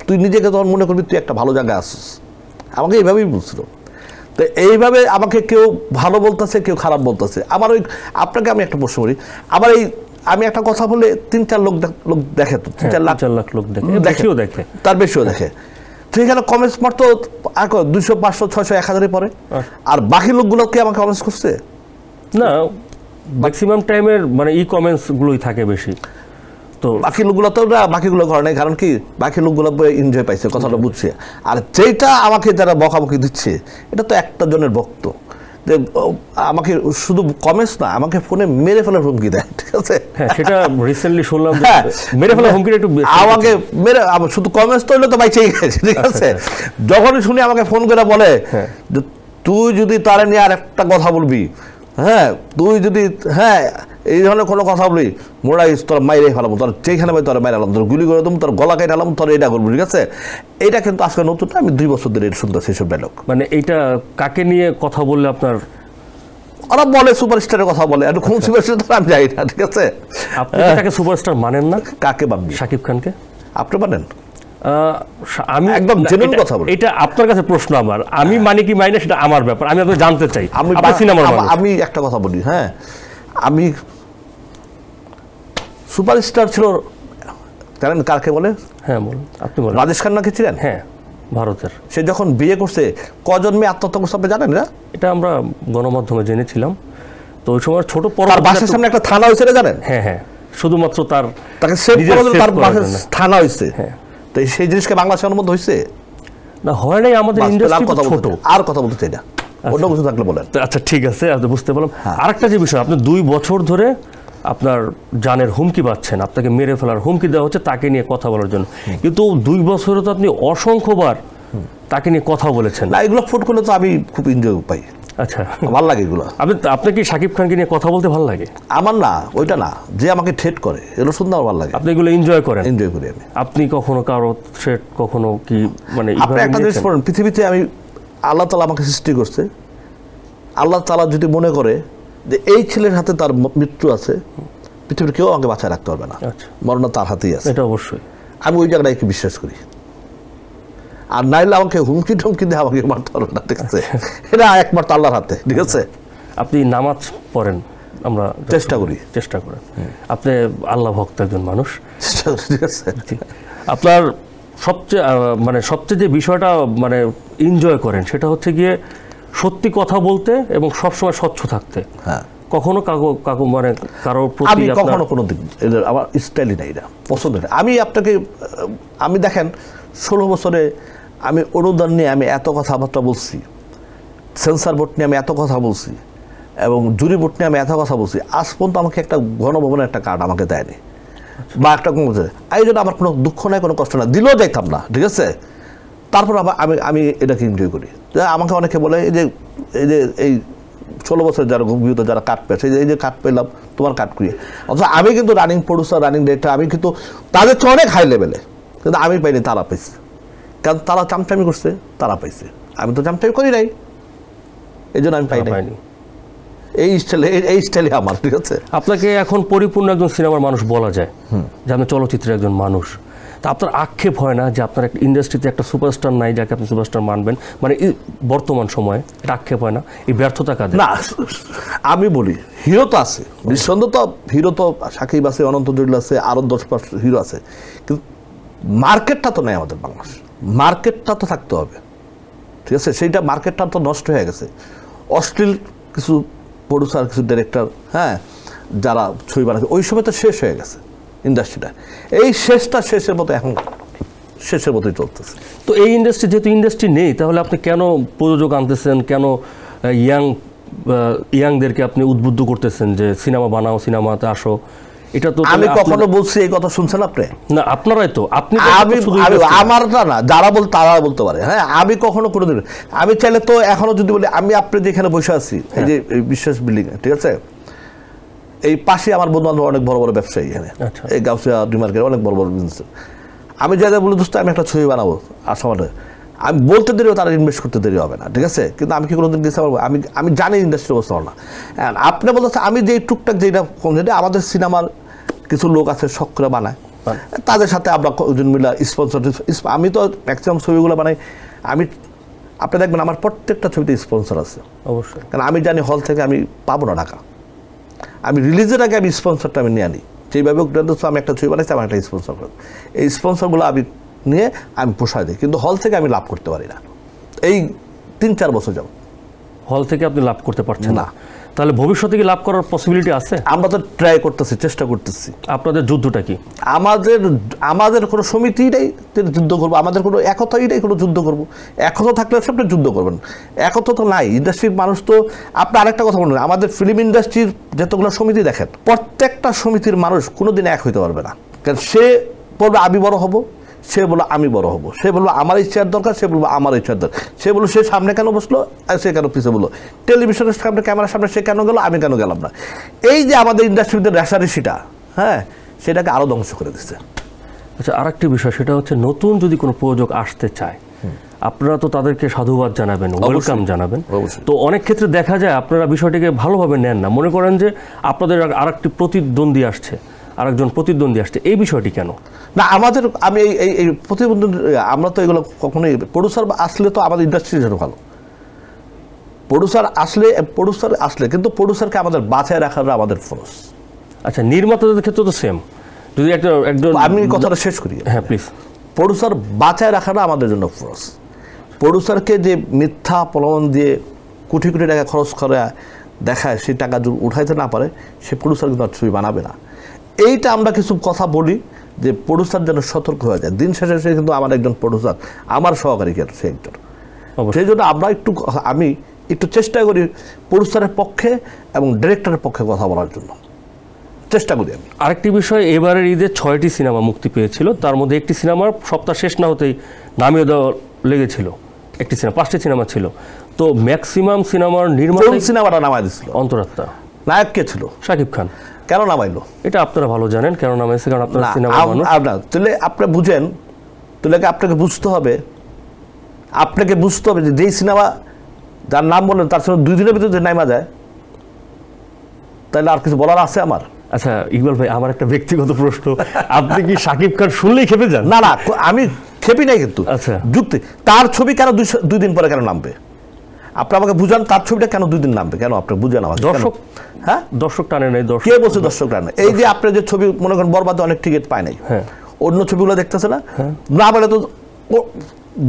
তুই নিজেকে তখন মনে করবি তুই একটা ভালো জায়গায় আসিস। আমাকে এইভাবেই বলছিল। তো এইভাবে আমাকে কেউ ভালো বলতেছে, কেউ খারাপ বলতেছে। আমার আপনাকে আমি একটা প্রশ্ন করি, আমি একটা কথা বলে 3-4 লোক দেখে, তো 3-4 লাখ লোক দেখে, তার বেশিও দেখে। তো এখানে কমেন্টস মারতো 200, 500, 600, 1000 পরে, আর বাকি লোকগুলো কি আমাকে কমেন্টস করছে? না, ম্যাক্সিমাম টাইমের মানে কমেন্টসগুলোই থাকে বেশি। তো বাকি লোকগুলো তো না, বাকিগুলো করে নাই, কারণ কি বাকি লোকগুলো এনজয় পাইছে, কথাটা বুঝছে। আর যেটা আমাকে যারা বকাবকি দিচ্ছে, এটা তো একটা জনের ভক্ত, যে আমাকে শুধু কমেন্টস না, আমাকে ফোনে মেরে ফেলার হুমকি দেয়, ঠিক আছে? হ্যাঁ, সেটা রিসেন্টলি শুনলাম, মেরে ফেলার হুমকিটা একটু আমাকে মেরে, শুধু কমেন্টস তো হইলে তো বাইচেই গেছে, ঠিক আছে? যখনই শুনি আমাকে ফোন করে বলে যে তুই যদি তারা নিয়ে আর একটা কথা বলবি, হ্যাঁ, তুই যদি এই ধরনের কোনো কথা বলি, মোড়াইস তোর মাইরে ফেলাম, তোর যেখানে তোর মাইরে আলাম, তোর গুলি করে দেবো, তোর গলা কেটে আলাম, তোর এটা করবো, ঠিক আছে? এইটা কিন্তু আজকে নতুন, আমি 2 বছর ধরে এটা শুনতেছি সেসব ডায়লগ। মানে এইটা কাকে নিয়ে কথা বললে আপনার? ওরা বলে সুপারস্টারের কথা বলে, আর কোন সুপারস্টার আমি জানি না, ঠিক আছে? আপনি তাকে সুপারস্টার মানেন না? কাকে মানবি? শাকিব খানকে আপনি মানেন? আমি একদম জেনুইন কথা বলি। এটা আপনার কাছে প্রশ্ন আমার, আমি মানি কি মানি না সেটা আমার ব্যাপার, আমি আপনাকে জানতে চাই। আমি একটা কথা বলি, হ্যাঁ, আমি সুপারস্টার ছিল, জানেন কাকে বলে? হ্যাঁ, বলুন, আপনি বলেন। রাজেশ খান্নাকে ছিলেন? হ্যাঁ, ভারতের। সে যখন বিয়ে করছে, কজন মেয়ে আত্মহত্যা করছে আপনি জানেন না? এটা আমরা গণমাধ্যমে জেনেছিলাম। তো ওই সময় ছোট তার বাসার সামনে একটা থানা হয়েছে, জানেন? হ্যাঁ হ্যাঁ, শুধুমাত্র তাকে তার বাসার থানা হয়েছে। হ্যাঁ, তো সেই জিনিসকে বাংলাদেশের মধ্যে হয়েছে না, হয় নাই। আমাদের ইন্ডাস্ট্রি ছোট, আর কথা বলতে চাই না, অন্য কিছু থাকলে বলেন। আচ্ছা, ঠিক আছে, আপনি বুঝতে পারলাম। আরেকটা যে বিষয়, আপনি 2 বছর ধরে আপনার জানের হুমকি পাচ্ছেন, আপনাকে মেরে ফেলার হুমকি দেওয়া হচ্ছে তাকে নিয়ে কথা বলার জন্য, কিন্তু 2 বছরে তো আপনি অসংখ্যবার তাকে নিয়ে কথা বলেছেন। না, এগুলো ফুট করলে তো আমি খুব এনজয় পাই। আচ্ছা, ভালো লাগে এগুলো। আপনার কি শাকিব খানকে নিয়ে কথা বলতে ভালো লাগে? আমার না, ওইটা না, যে আমাকে থ্রেট করে, এগুলো শুনতে আমার ভালো লাগে। আপনি এগুলো এনজয় করেন? এনজয় করি আমি। আপনি কখনো কারো থ্রেট, কখনো কি মানে আপনি একটা জিনিস পড়েন, পৃথিবীতে আমি আল্লাহ তাআলা আমাকে সৃষ্টি করছে, আল্লাহ তাআলা যদি মনে করে যে এই ছেলের হাতে তার মৃত্যু আছে, পৃথিবীর কেউ আমাকে বাঁচায় রাখতে পারবে না, মরণ তার হাতেই আছে। এটা অবশ্যই আমি ওই জায়গাটাকে একটু বিশ্বাস করি। আর নাইলে আমাকে হুমকি টুমকি দিয়ে আমাকে মারতে পারবে না, ঠিক আছে? এটা একমাত্র আল্লাহর হাতে, ঠিক আছে? আপনি নামাজ পড়েন, আমরা চেষ্টা করি, চেষ্টা করেন, আপনি আল্লাহ ভক্ত একজন মানুষ, ঠিক আছে? আপনার সবচেয়ে যে বিষয়টা এনজয় করেন সেটা হচ্ছে গিয়ে সত্যি কথা বলতে এবং সবসময় স্বচ্ছ থাকতে। হ্যাঁ, কখনো কারোর প্রতি আমি কখনো কোনো দিন আমার স্টাইলই নাই, এটা পছন্দ নেই। আমি দেখেন 16 বছরে আমি অনুদান নিয়ে আমি এত কথাবার্তা বলছি, সেন্সার বোর্ড নিয়ে আমি এত কথা বলছি, এবং জুরি বোর্ড নিয়ে আমি এত কথা বলছি, আজ পর্যন্ত আমাকে একটা গণভবনের একটা কার্ড আমাকে দেয়নি, বা একটা কোনো এই জন্য আমার কোনো দুঃখ নাই, কোনো কষ্ট নাই, দিলেও যাইতাম না, ঠিক আছে? তারপর আমি এটাকে এনজয় করি। আমাকে অনেকে বলে এই 16 বছর যারা বিগত যারা কাট পেয়েছে, এই যে কাট পেলাম তোমার কাট করিয়ে, অথচ আমি কিন্তু রানিং প্রডিউসার, রানিং ডিরেক্টর, আমি কিন্তু তাদের চেয়ে অনেক হাই লেভেলে, কিন্তু আমি পাইনি, তারা পাইছে। কারণ তারা চামচামি করছে, তারা পাইছে, আমি তো চামচামি করি নাই, এই জন্য আমি পাইনি। এই স্টাইলে আমার, ঠিক আছে? আপনাকে এখন পরিপূর্ণ একজন সিনেমার মানুষ বলা যায়, যে আপনি চলচ্চিত্রের একজন মানুষ। তা আপনার আক্ষেপ হয় না যে আপনার একটা ইন্ডাস্ট্রিতে একটা সুপারস্টার নাই যাকে আপনি সুপারস্টার মানবেন, বর্তমান সময়ে এটা আক্ষেপ হয় না? এই ব্যর্থতা কাজে না, আমি বলি হিরো তো আছে, নিঃসন্দেহ তো হিরো তো সাকিব আছে, অনন্ত জলিল আছে, আরও 10 হিরো আছে, কিন্তু মার্কেটটা তো নেই আমাদের বাংলাদেশ। মার্কেটটা তো থাকতে হবে, ঠিক আছে? সেইটা মার্কেটটা তো নষ্ট হয়ে গেছে। অশ্লীল কিছু প্রডিউসার, কিছু ডিরেক্টর, হ্যাঁ, যারা ছবি বানাচ্ছে, ওই সময় তো শেষ হয়ে গেছে ইন্ডাস্ট্রিটা। এই শেষের মতো এখন শেষের মতোই চলতেছে। তো এই ইন্ডাস্ট্রি যেহেতু ইন্ডাস্ট্রি নেই, তাহলে আপনি কেন প্রযোজক আনতেছেন, কেন ইয়াংদেরকে আপনি উদ্বুদ্ধ করতেছেন যে সিনেমা বানাও, সিনেমাতে আসো? এটা তো আমি কখনো বলছি এই কথা শুনছেন আপনি? না, আপনারাই তো, আপনি আমারটা না, যারা বল তারা বলতে পারে। হ্যাঁ, আমি কখনো কোনোদিন, আমি চাইলে তো এখনো যদি বলি, আমি আপনি যেখানে বসে আছি, এই যে বিশ্বাস বিল্ডিং, ঠিক আছে, এই পাশে আমার বন্ধু বান্ধব অনেক বড় বড় ব্যবসায়ী, এখানে এই গাউসিয়া ডিমার্কেট অনেক বড় বড় বিজনেস। আমি যা বলি দোস্ত আমি একটা ছবি বানাবো, আর সমানে আমি বলতে দেরি, তারা ইনভেস্ট করতে দেরি হবে না, ঠিক আছে? কিন্তু আমি কি কোনোদিন গেছি পারবো? আমি জানি ইন্ডাস্ট্রির অবস্থা না। আপনি বলতে আমি যে টুকটাক যেটা কম, আমাদের সিনেমার কিছু লোক আছে শখ করে বানায়, তাদের সাথে আমরা ওজন মিলা স্পন্সর, আমি তো ম্যাক্সিমাম ছবিগুলো বানাই। আপনি দেখবেন আমার প্রত্যেকটা ছবিতে স্পন্সর আছে অবশ্যই, কারণ আমি জানি হল থেকে আমি পাবো না টাকা। আমি রিলিজের আগে আমি স্পন্সরটা আমি নিয়ে আনি, যেইভাবে আমি একটা ছবি বানাইছি, আমার একটা স্পন্সর করব, এই স্পন্সরগুলো আমি নিয়ে আমি পোষায় দিই, কিন্তু হল থেকে আমি লাভ করতে পারি না। এই 3-4 বছর যাব হল থেকে আপনি লাভ করতে পারছেন না। তাহলে ভবিষ্যতে কি লাভ করার পসিবিলিটি আছে? আমরা তো ট্রাই করতেছি, চেষ্টা করতেছি। আপনাদের যুদ্ধটা কি? আমাদের কোনো সমিতি নেই যুদ্ধ করবো, আমাদের কোনো একতাই নেই কোনো যুদ্ধ করবো। একতা থাকলে আপনি যুদ্ধ করবেন, একতা তো নাই। ইন্ডাস্ট্রির মানুষ তো, আপনি আরেকটা কথা বলবেন, আমাদের ফিল্ম ইন্ডাস্ট্রির যতগুলো সমিতি দেখেন, প্রত্যেকটা সমিতির মানুষ কোনোদিন এক হইতে পারবে না। কারণ সে বলবে আমি বড় হব, সে বললো আমি বড় হব, সে বললো আমার ইচ্ছার দরকার, সে বলবো আমার ইচ্ছার দরকার, সে বললো সে সামনে কেন বসলো আর সে কেন পিছিয়ে বললো, টেলিভিশনের সামনে ক্যামেরার সামনে সে কেন গেল, আমি কেন গেলাম না। এই যে আমাদের ইন্ডাস্ট্রিতে রেষারেষিটা, হ্যাঁ, সেটাকে আরও ধ্বংস করে দিচ্ছে। আচ্ছা, আরেকটি বিষয়, সেটা হচ্ছে নতুন যদি কোনো প্রযোজক আসতে চায়, আপনারা তো তাদেরকে সাধুবাদ জানাবেন, ওয়েলকাম জানাবেন। তো অনেক ক্ষেত্রে দেখা যায় আপনারা বিষয়টিকে ভালোভাবে নেন না, মনে করেন যে আপনাদের আরেকটি প্রতিদ্বন্দ্বী আসছে, আরেকজন প্রতিদ্বন্দ্বী আসছে, এই বিষয়টি কেন? না, আমাদের আমি এই প্রতিবন্ধী, আমরা তো এগুলো কখনোই, প্রডিউসার আসলে তো আমাদের ইন্ডাস্ট্রির জন্য ভালো। প্রডিউসার আসলে কিন্তু প্রডিউসারকে আমাদের বাঁচায় রাখাটা আমাদের ফরজ। আচ্ছা, নির্মাতাদের ক্ষেত্রে তো সেম। যদি একজন, আমি কথাটা শেষ করি, হ্যাঁ প্লিজ। প্রডিউসার বাঁচায় রাখাটা আমাদের জন্য ফরজ। প্রডিউসারকে যে মিথ্যা প্রলোভন দিয়ে কোটি কোটি টাকা খরচ করে দেখায়, সেই টাকা যদি উঠাইতে না পারে, সে প্রডিউসার কিন্তু আর ছবি বানাবে না। এইটা আমরা কিছু কথা বলি যে প্রডিউসার যেন সতর্ক হয়ে যায়। দিন শেষে সে কিন্তু আমার একজন প্রডিউসার, আমার সহকারী সে একজন। সেই জন্য আমি একটু চেষ্টা করি প্রডিউসারের পক্ষে এবং ডিরেক্টরের পক্ষে কথা বলার জন্য চেষ্টা করি আমি। আরেকটি বিষয়, এবারের ঈদে 6টি সিনেমা মুক্তি পেয়েছিল, তার মধ্যে একটি সিনেমার সপ্তাহ শেষ না হতেই নামিয়ে দেওয়া লেগেছিল। একটি সিনেমা, 5টি সিনেমা ছিল। তো ম্যাক্সিমাম সিনেমার নির্মাতা, কোন সিনেমাটা নামায় দিছিল? অন্তরাত্মা। নায়ক কে ছিল? শাকিব খান। কেন নামাইলো? এটা আপনারা ভালো জানেন কেন নামাইছে, কারণ আপনারা সিনেমা মানুষ। তাহলে আপনি বুঝেন, তাহলে আপনাকে বুঝতে হবে যে যেই সিনেমা যার নাম বলেন তার সঙ্গে 2 দিনের ভিতরে নামা যায়, তাহলে আর কিছু বলার আছে আমার? আচ্ছা ইকবাল ভাই, আমার একটা ব্যক্তিগত প্রশ্ন, আপনি কি শাকিব খান শুনলেই খেপে যান? না না, আমি খেপি নাই, কিন্তু আচ্ছা যুক্তি, তার ছবি কেন 2 দিন পরে কেন নামবে? আপনি আমাকে বুঝান, তার ছবিটা কেন 2 দিন নামবে, কেন আপনি বুঝান আমাকে? দর্শক, হ্যাঁ দর্শক টানে নাই। দর্শক কে বলছে দর্শক টানে? এই যে আপনার যে ছবি মনে করেন বরবাদে অনেক টিকিট পায় নাই, হ্যাঁ, অন্য ছবিগুলো দেখতেছে না, না বলে তো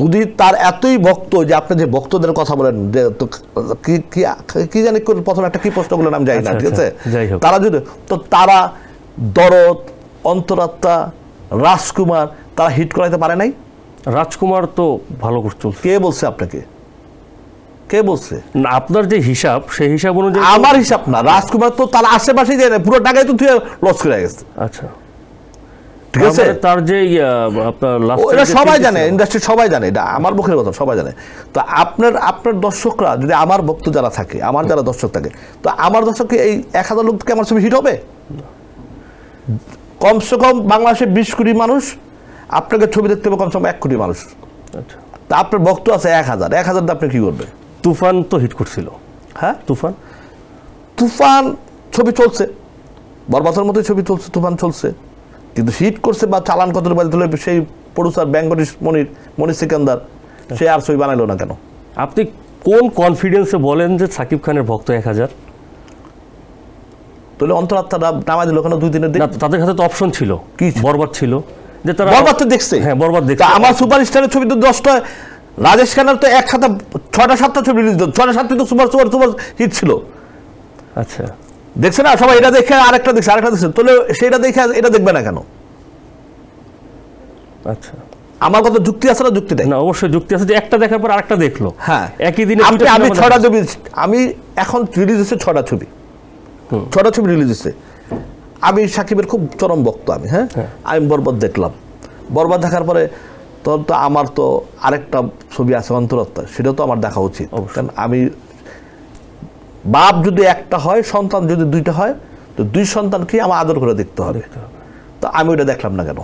যদি তার এতই ভক্ত যে আপনি যে ভক্তদের কথা বলেন, যে তো কি জানি প্রথমে একটা কি প্রশ্ন করলেন আমি জানি না, ঠিক আছে, তারা যদি তো তারা দরদ, অন্তরাত্মা, রাজকুমার তারা হিট করাইতে পারে নাই? রাজকুমার তো ভালো করছে। কে বলছে আপনাকে? কে বলছে? না, আপনার যে হিসাব সেই হিসাব অনুযায়ী। আমার হিসাব না, রাজকুমার তো তার আশেপাশে যায় না, পুরো টাকায় তো তুই লস করে গেছে। আচ্ছা ঠিক আছে, তার যে আপনার এটা সবাই জানে, ইন্ডাস্ট্রি সবাই জানে, এটা আমার মুখের কথা সবাই জানে। তো আপনার দর্শকরা যদি, আমার ভক্ত যারা থাকে, আমার যারা দর্শক থাকে, তো আমার দর্শককে এই 1000 লোককে আমার ছবি হিট হবে? কমসে কম বাংলাদেশে 20 কোটি মানুষ, আপনাকে ছবি দেখতে হবে কমসে কম 1 কোটি মানুষ। আচ্ছা, তা আপনার ভক্ত আছে 1000 আপনি কি করবে? তুফান তো হিট করছিল। হ্যাঁ, তুফান ছবি চলছে, বরবাদের মতোই ছবি চলছে, তুফান চলছে, কিন্তু হিট করছে বা চালান কত তুলে সেই প্রডিউসার বেঙ্গলি মনির সিকান্দার, সে আর ছবি বানাইলো না কেন? আপনি কোন কনফিডেন্সে বলেন যে সাকিব খানের ভক্ত 1000? তাহলে অন্তরাত্মাটা নামাই দিল কেন 2 দিনের দিন? তাদের কাছে তো অপশন ছিল, কি বরবাদ ছিল, যে তারা বরবাদ তো দেখছে। হ্যাঁ, বরবাদ দেখছে। আমার সুপারস্টারের ছবি তো 10টা, রাজেশ খান্নার তো এক সাথে 6টা-7টা ছবি রিলিজ, 6টা-7টা তো সুপার হিট ছিল। আচ্ছা, দেখছে না সবাই, এটা দেখে আরেকটা দেখছে, তাহলে সেটা দেখে এটা দেখবে না কেন? আচ্ছা, আমার কত যুক্তি আছে না? যুক্তি দেয় না, অবশ্যই যুক্তি আছে যে একটা দেখার পর আরেকটা দেখলো। হ্যাঁ, একই দিনে আমি 6টা ছবি, আমি এখন রিলিজ হচ্ছে 6টা ছবি, 6টা ছবি রিলিজ হচ্ছে। আমি সাকিবের খুব চরম ভক্ত আমি। হ্যাঁ, আমি বরবাদ দেখলাম, বরবাদ দেখার পরে তখন তো আমার তো আরেকটা ছবি আছে অন্তরাত্মা, সেটাও তো আমার দেখা উচিত। কারণ আমি, বাপ যদি একটা হয়, সন্তান যদি 2টা হয়, তো 2 সন্তানকে আমার আদর করে দেখতে হবে। তো আমি ওটা দেখলাম না কেন?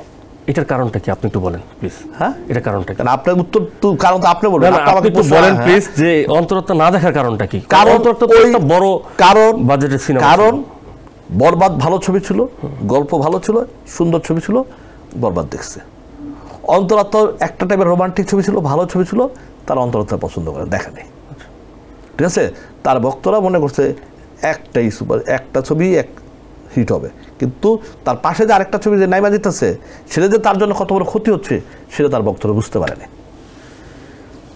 এটার কারণটা কি আপনি একটু বলেন প্লিজ? হ্যাঁ, এটা কারণটা কি? আপনার উত্তর তো, কারণ তো আপনি বলবেন, আপনি একটু বলেন প্লিজ যে অন্তরাত্মা না দেখার কারণটা কি? কারণ একটা বড় কারণ বাজেটের সিনেমা, কারণ বরবাদ ভালো ছবি ছিল, গল্প ভালো ছিল, সুন্দর ছবি ছিল, বরবাদ দেখছে। অন্তরাত্মা একটা টাইপের রোমান্টিক ছবি ছিল, ভালো ছবি ছিল, তার অন্তরাত্মা পছন্দ করে, দেখা নেই। ঠিক আছে, তার ভক্তরা মনে করছে একটাই সুপার, একটা ছবি এক হিট হবে, কিন্তু তার পাশে যে আরেকটা ছবি যে নাইমা দিতেছে, সেটা যে তার জন্য কত বড় ক্ষতি হচ্ছে, সেটা তার ভক্তরা বুঝতে পারেনি।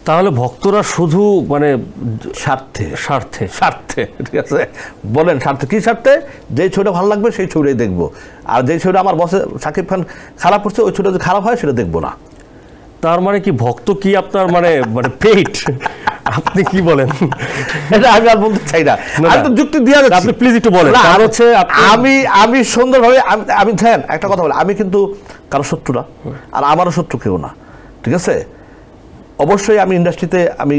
তাহলে ভক্তরা শুধু মানে স্বার্থে স্বার্থে স্বার্থে ঠিক আছে, বলেন স্বার্থে, কি স্বার্থে? যেই ছবিটা ভালো লাগবে সেই ছবিটাই দেখবো, আর যেই ছবিটা আমার বসে সাকিব খান খারাপ করছে, ওই ছবিটা যদি খারাপ হয় সেটা দেখবো না। তার মানে কি ভক্ত কি আপনার মানে পেট? আপনি কি বলেন? এটা আমি আর বলতে চাই না, আমি তো যুক্তি দিয়ে যাচ্ছি, আপনি প্লিজ একটু বলেন। আর হচ্ছে আমি সুন্দরভাবে, আমি ধ্যান একটা কথা বলি, আমি কিন্তু কারো শত্রু না, আর আমারও শত্রু কেউ না, ঠিক আছে। অবশ্যই আমি ইন্ডাস্ট্রিতে, আমি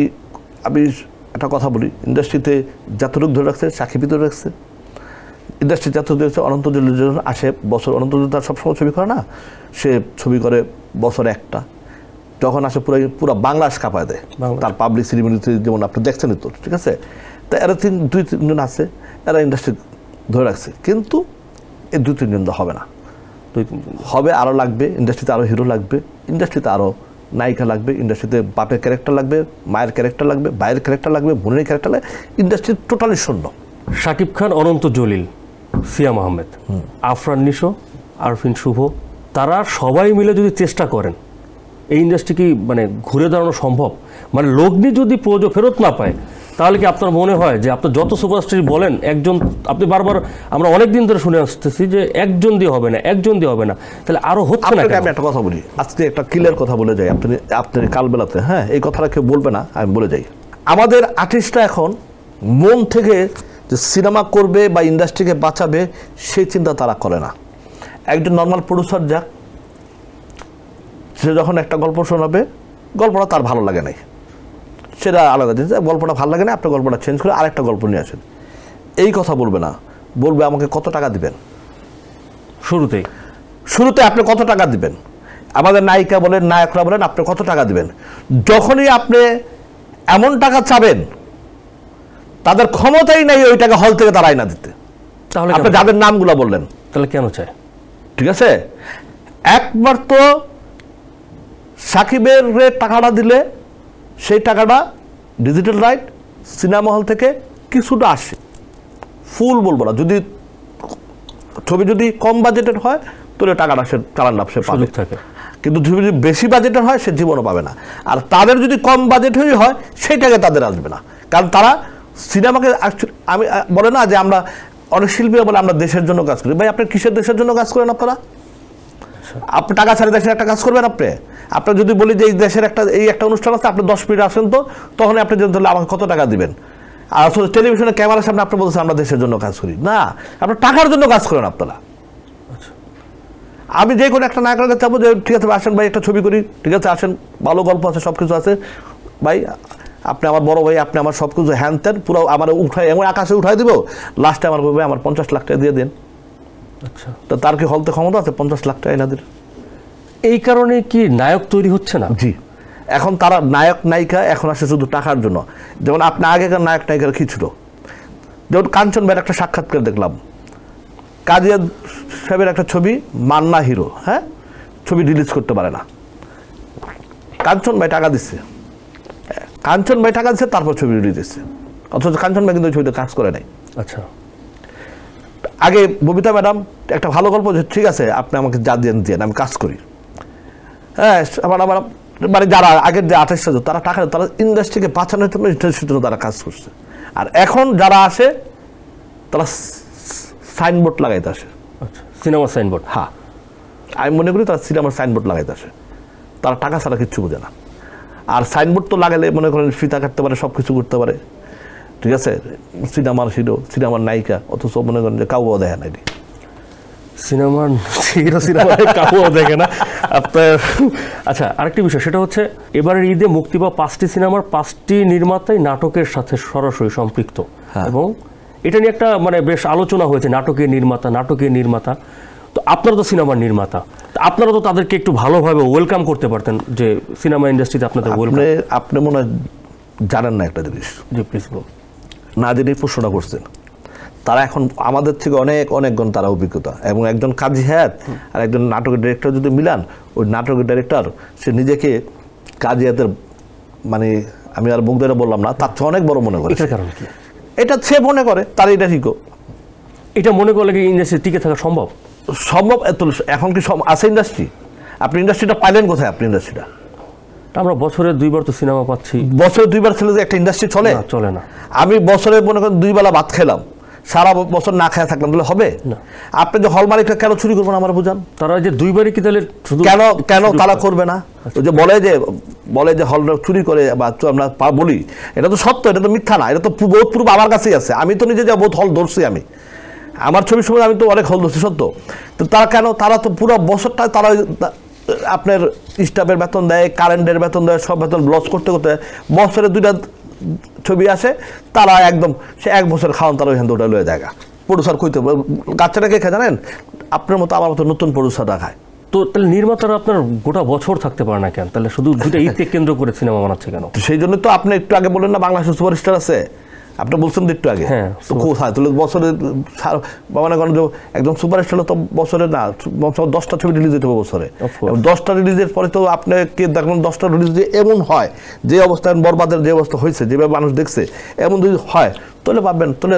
একটা কথা বলি, ইন্ডাস্ট্রিতে যতটুক ধরে রাখছে সাকিবই ধরে রাখছে, ইন্ডাস্ট্রি যতটুক ধরে রাখছে। অনন্ত জলিল আসে বছর, অনন্ত জলিল তার সবসময় ছবি করে না, সে ছবি করে বছরে একটা, যখন আসে পুরো বাংলাদেশ কাঁপায় দেয় তার পাবলিক সেরিমনিতে, যেমন আপনি দেখছেনই তো, ঠিক আছে। তা এরা 2-3 জন আছে, এরা ইন্ডাস্ট্রি ধরে রাখছে, কিন্তু এই 2-3 জন তো হবে না, 2-3 জন হবে, আরও লাগবে, ইন্ডাস্ট্রিতে আরও হিরো লাগবে, ইন্ডাস্ট্রিতে আরও নায়িকা লাগবে, ইন্ডাস্ট্রিতে বাপের ক্যারেক্টার লাগবে, মায়ের ক্যারেক্টার লাগবে, ভাইয়ের ক্যারেক্টার লাগবে, বোনের ক্যারেক্টার লাগবে, ইন্ডাস্ট্রি টোটালি শূন্য। শাকিব খান, অনন্ত জলিল, সিয়াম আহমেদ, আফরান নিশো, আরফিন শুভ, তারা সবাই মিলে যদি চেষ্টা করেন, এই ইন্ডাস্ট্রি কি মানে ঘুরে দাঁড়ানো সম্ভব? মানে লগ্নি যদি প্রযোজক ফেরত না পায়, তাহলে কি আপনার মনে হয় যে আপনার যত সুপারস্টার বলেন, একজন, আপনি বারবার আমরা অনেক দিন ধরে শুনে আসতেছি যে একজন দিয়ে হবে না, একজন দিয়ে হবে না, তাহলে আরো হচ্ছে না? আমি একটা কথা বলি, আজকে একটা ক্লিয়ার কথা বলে যাই, আপনার কালবেলাতে, হ্যাঁ, এই কথাটা কেউ বলবে না, আমি বলে যাই। আমাদের আর্টিস্টরা এখন মন থেকে যে সিনেমা করবে বা ইন্ডাস্ট্রিকে বাঁচাবে সেই চিন্তা তারা করে না। একজন নর্মাল প্রডিউসার যাক, সে যখন একটা গল্প শোনাবে, গল্পটা তার ভালো লাগে নাই, সেটা আলাদা জিনিস, গল্পটা ভালো লাগে না, আপনার গল্পটা চেঞ্জ করে আরেকটা গল্প নিয়ে আসেন, এই কথা বলবে না, বলবে আমাকে কত টাকা দিবেন। শুরুতে আপনি কত টাকা দিবেন, আমাদের নায়িকা বলেন, নায়করা বলেন, আপনি কত টাকা দিবেন। যখনই আপনি এমন টাকা চাবেন, তাদের ক্ষমতাই নেই ওই টাকা হল থেকে তার আয়না দিতে, তাহলে আপনি যাদের নামগুলো বললেন, তাহলে কেন চায়? ঠিক আছে, একবার তো সাকিবের টাকাটা দিলে সেই টাকাটা ডিজিটাল রাইট সিনেমা হল থেকে কিছুটা আসে, ফুল বলবো না, যদি ছবি যদি কম বাজেটের হয় তাহলে টাকাটা সে চালান লাভ সে পাবে, কিন্তু যদি বেশি বাজেটের হয় সে জীবনও পাবে না। আর তাদের যদি কম বাজেটেরই হয় সেই টাকা তাদের আসবে না, কারণ তারা সিনেমাকে আমি বলে না যে আমরা অনেক শিল্পীরা বলে আমরা দেশের জন্য কাজ করি। ভাই আপনি কিসের দেশের জন্য কাজ করেন? আপনি টাকা ছাড়া দেশের একটা কাজ করবেন? আপনার যদি বলি যে এই দেশের এই একটা অনুষ্ঠান আছে, আপনি 10 মিনিট আসেন, তো তখন আপনি যদি আমাকে কত টাকা দিবেন? আর আসলে টেলিভিশনে ক্যামেরার সামনে আপনি বলছেন আমরা দেশের জন্য কাজ করি না, আপনার টাকার জন্য কাজ করেন আপনারা। আমি যে কোনো একটা নায়কের কাছে চাবো যে ঠিক আছে আসেন ভাই একটা ছবি করি, ঠিক আছে আসেন, ভালো গল্প আছে, সব কিছু আছে, ভাই আপনি আমার বড় ভাই, আপনি আমার সব কিছু হ্যান ত্যান পুরো আমার উঠাই এমন আকাশে উঠাই দিব, লাস্টে আমার বলবে আমার 50 লাখ টাকা দিয়ে দেন। আচ্ছা, তো তার কি হলতে ক্ষমতা আছে 50 লাখ টাকা এনাদের? এই কারণে কি নায়ক তৈরি হচ্ছে না? জি, এখন তারা নায়ক নায়িকা এখন আসে শুধু টাকার জন্য। যেমন আপনি আগেকার নায়ক নায়িকার কি ছিল, যেমন কাঞ্চন ভাইয়ের একটা সাক্ষাৎকার দেখলাম, কাজিয়া সাহেবের একটা ছবি, মান্না হিরো, হ্যাঁ, ছবি রিলিজ করতে পারে না, কাঞ্চন ভাই টাকা দিচ্ছে, কাঞ্চন ভাই টাকা দিচ্ছে, তারপর ছবি রিলিজ দিচ্ছে, অথচ কাঞ্চন ভাই কিন্তু ওই ছবিতে কাজ করে নাই। আচ্ছা, আগে ববিতা ম্যাডাম একটা ভালো গল্প, যে ঠিক আছে আপনি আমাকে যা দিয়ে আমি কাজ করি, হ্যাঁ, আমার মানে যারা আগের যে 28 জন তারা টাকা, তারা ইন্ডাস্ট্রিকে বাঁচানোর জন্য ইন্ডাস্ট্রির জন্য তারা কাজ করছে। আর এখন যারা আসে তারা সাইনবোর্ড লাগাইতে আসে। আচ্ছা, সিনেমার সাইনবোর্ড। হ্যাঁ, আমি মনে করি তারা সিনেমার সাইনবোর্ড লাগাইতে আসে, তারা টাকা ছাড়া কিচ্ছু বোঝে না। আর সাইনবোর্ড তো লাগালে মনে করেন ফিতা কাটতে পারে, সব কিছু করতে পারে, ঠিক আছে, সিনেমার হিরো, সিনেমার নায়িকা, অথচ মনে করেন যে কাউও দেখে না, সিনেমার হিরো সিনেমায় কাউও দেখে না আপনার। আচ্ছা, আরেকটি বিষয়, সেটা হচ্ছে এবারের ঈদে মুক্তি পাওয়া 5টি সিনেমার 5টি নির্মাতাই নাটকের সাথে সরাসরি সম্পৃক্ত, এবং এটা নিয়ে একটা মানে বেশ আলোচনা হয়েছে, নাটকের নির্মাতা। তো আপনারা তো সিনেমার নির্মাতা, আপনারা তো তাদেরকে একটু ভালোভাবে ওয়েলকাম করতে পারতেন, যে সিনেমা ইন্ডাস্ট্রিতে আপনাদের ওয়েলকাম। আপনি মনে হয় জানেন না একটা জিনিস, জি প্লিজ বলুন। না জেনেই প্রশ্নটা করছেন, তারা এখন আমাদের থেকে অনেক গুণ তারা অভিজ্ঞতা, এবং একজন কাজী হায়াত আর একজন নাটকের ডিরেক্টর যদি মিলান, ওই নাটকের ডিরেক্টর সে নিজেকে কাজী হায়াতের মানে আমি আর মুখ ধরে বললাম না, তার চেয়ে অনেক বড় মনে করে। এটার কারণ কি? এটা সে মনে করে তার এটা ঠিকও, এটা মনে করলে কি ইন্ডাস্ট্রি টিকে থাকা সম্ভব? এখন কি আছে ইন্ডাস্ট্রি? আপনি ইন্ডাস্ট্রিটা পাইলেন কোথায়? আপনি ইন্ডাস্ট্রিটা আমরা বছরে 2বার তো সিনেমা পাচ্ছি। বছরে 2বার ছেলে যে একটা ইন্ডাস্ট্রি চলে না। আমি বছরে মনে করেন 2 বেলা ভাত খেলাম, সারা বছর না খেয়ে থাকলাম, বলে হবে? আপনি যে হল মালিকরা কেন চুরি করবেন আমার বুঝান। তারা যে 2বারই কি তাহলে কেন তারা করবে না? যে বলে যে হল চুরি করে বা আমরা বলি, এটা তো সত্য, এটা তো মিথ্যা না, এটা তো বহুত পূর্ব আমার কাছেই আছে। আমি তো নিজে যা বহুত হল ধরছি, আমি আমার ছবির সময় আমি তো অনেক হল ধরছি, সত্য। তো তারা কেন? তারা তো পুরো বছরটা তারা আপনার স্টাফের বেতন দেয়, কারেন্টের বেতন দেয়, সব বেতন লস করতে বছরে 2টা ছবি আসে, তারা একদম সে 1 বছর খাওয়ান, তারা ওইখান থেকে ওটা লয়ে জায়গা প্রডিউসার কইতে গাছটাকে খায় জানেন, আপনার মতো আমার মতো নতুন প্রডিউসাররা খায়। তো তাহলে নির্মাতারা আপনার গোটা বছর থাকতে পারে না কেন? তাহলে শুধু 2টা ঈদকে কেন্দ্র করে সিনেমা বানাচ্ছে কেন? সেই জন্য তো আপনি একটু আগে বললেন না বাংলাদেশের সুপারস্টার আছে, আপনি বলছেন একটু আগে, তো কোথায়? তাহলে বছরে মনে করেন যে একজন সুপারস্টার তো বছরে না 10টা ছবি রিলিজ হতে হবে বছরে, 10টা রিলিজের পরে তো আপনি কে দেখলেন 10টা রিলিজ যদি এমন হয়, যে অবস্থায় বরবাদের যে অবস্থা হয়েছে, যেভাবে মানুষ দেখছে, এমন যদি হয় তাহলে ভাববেন, তাহলে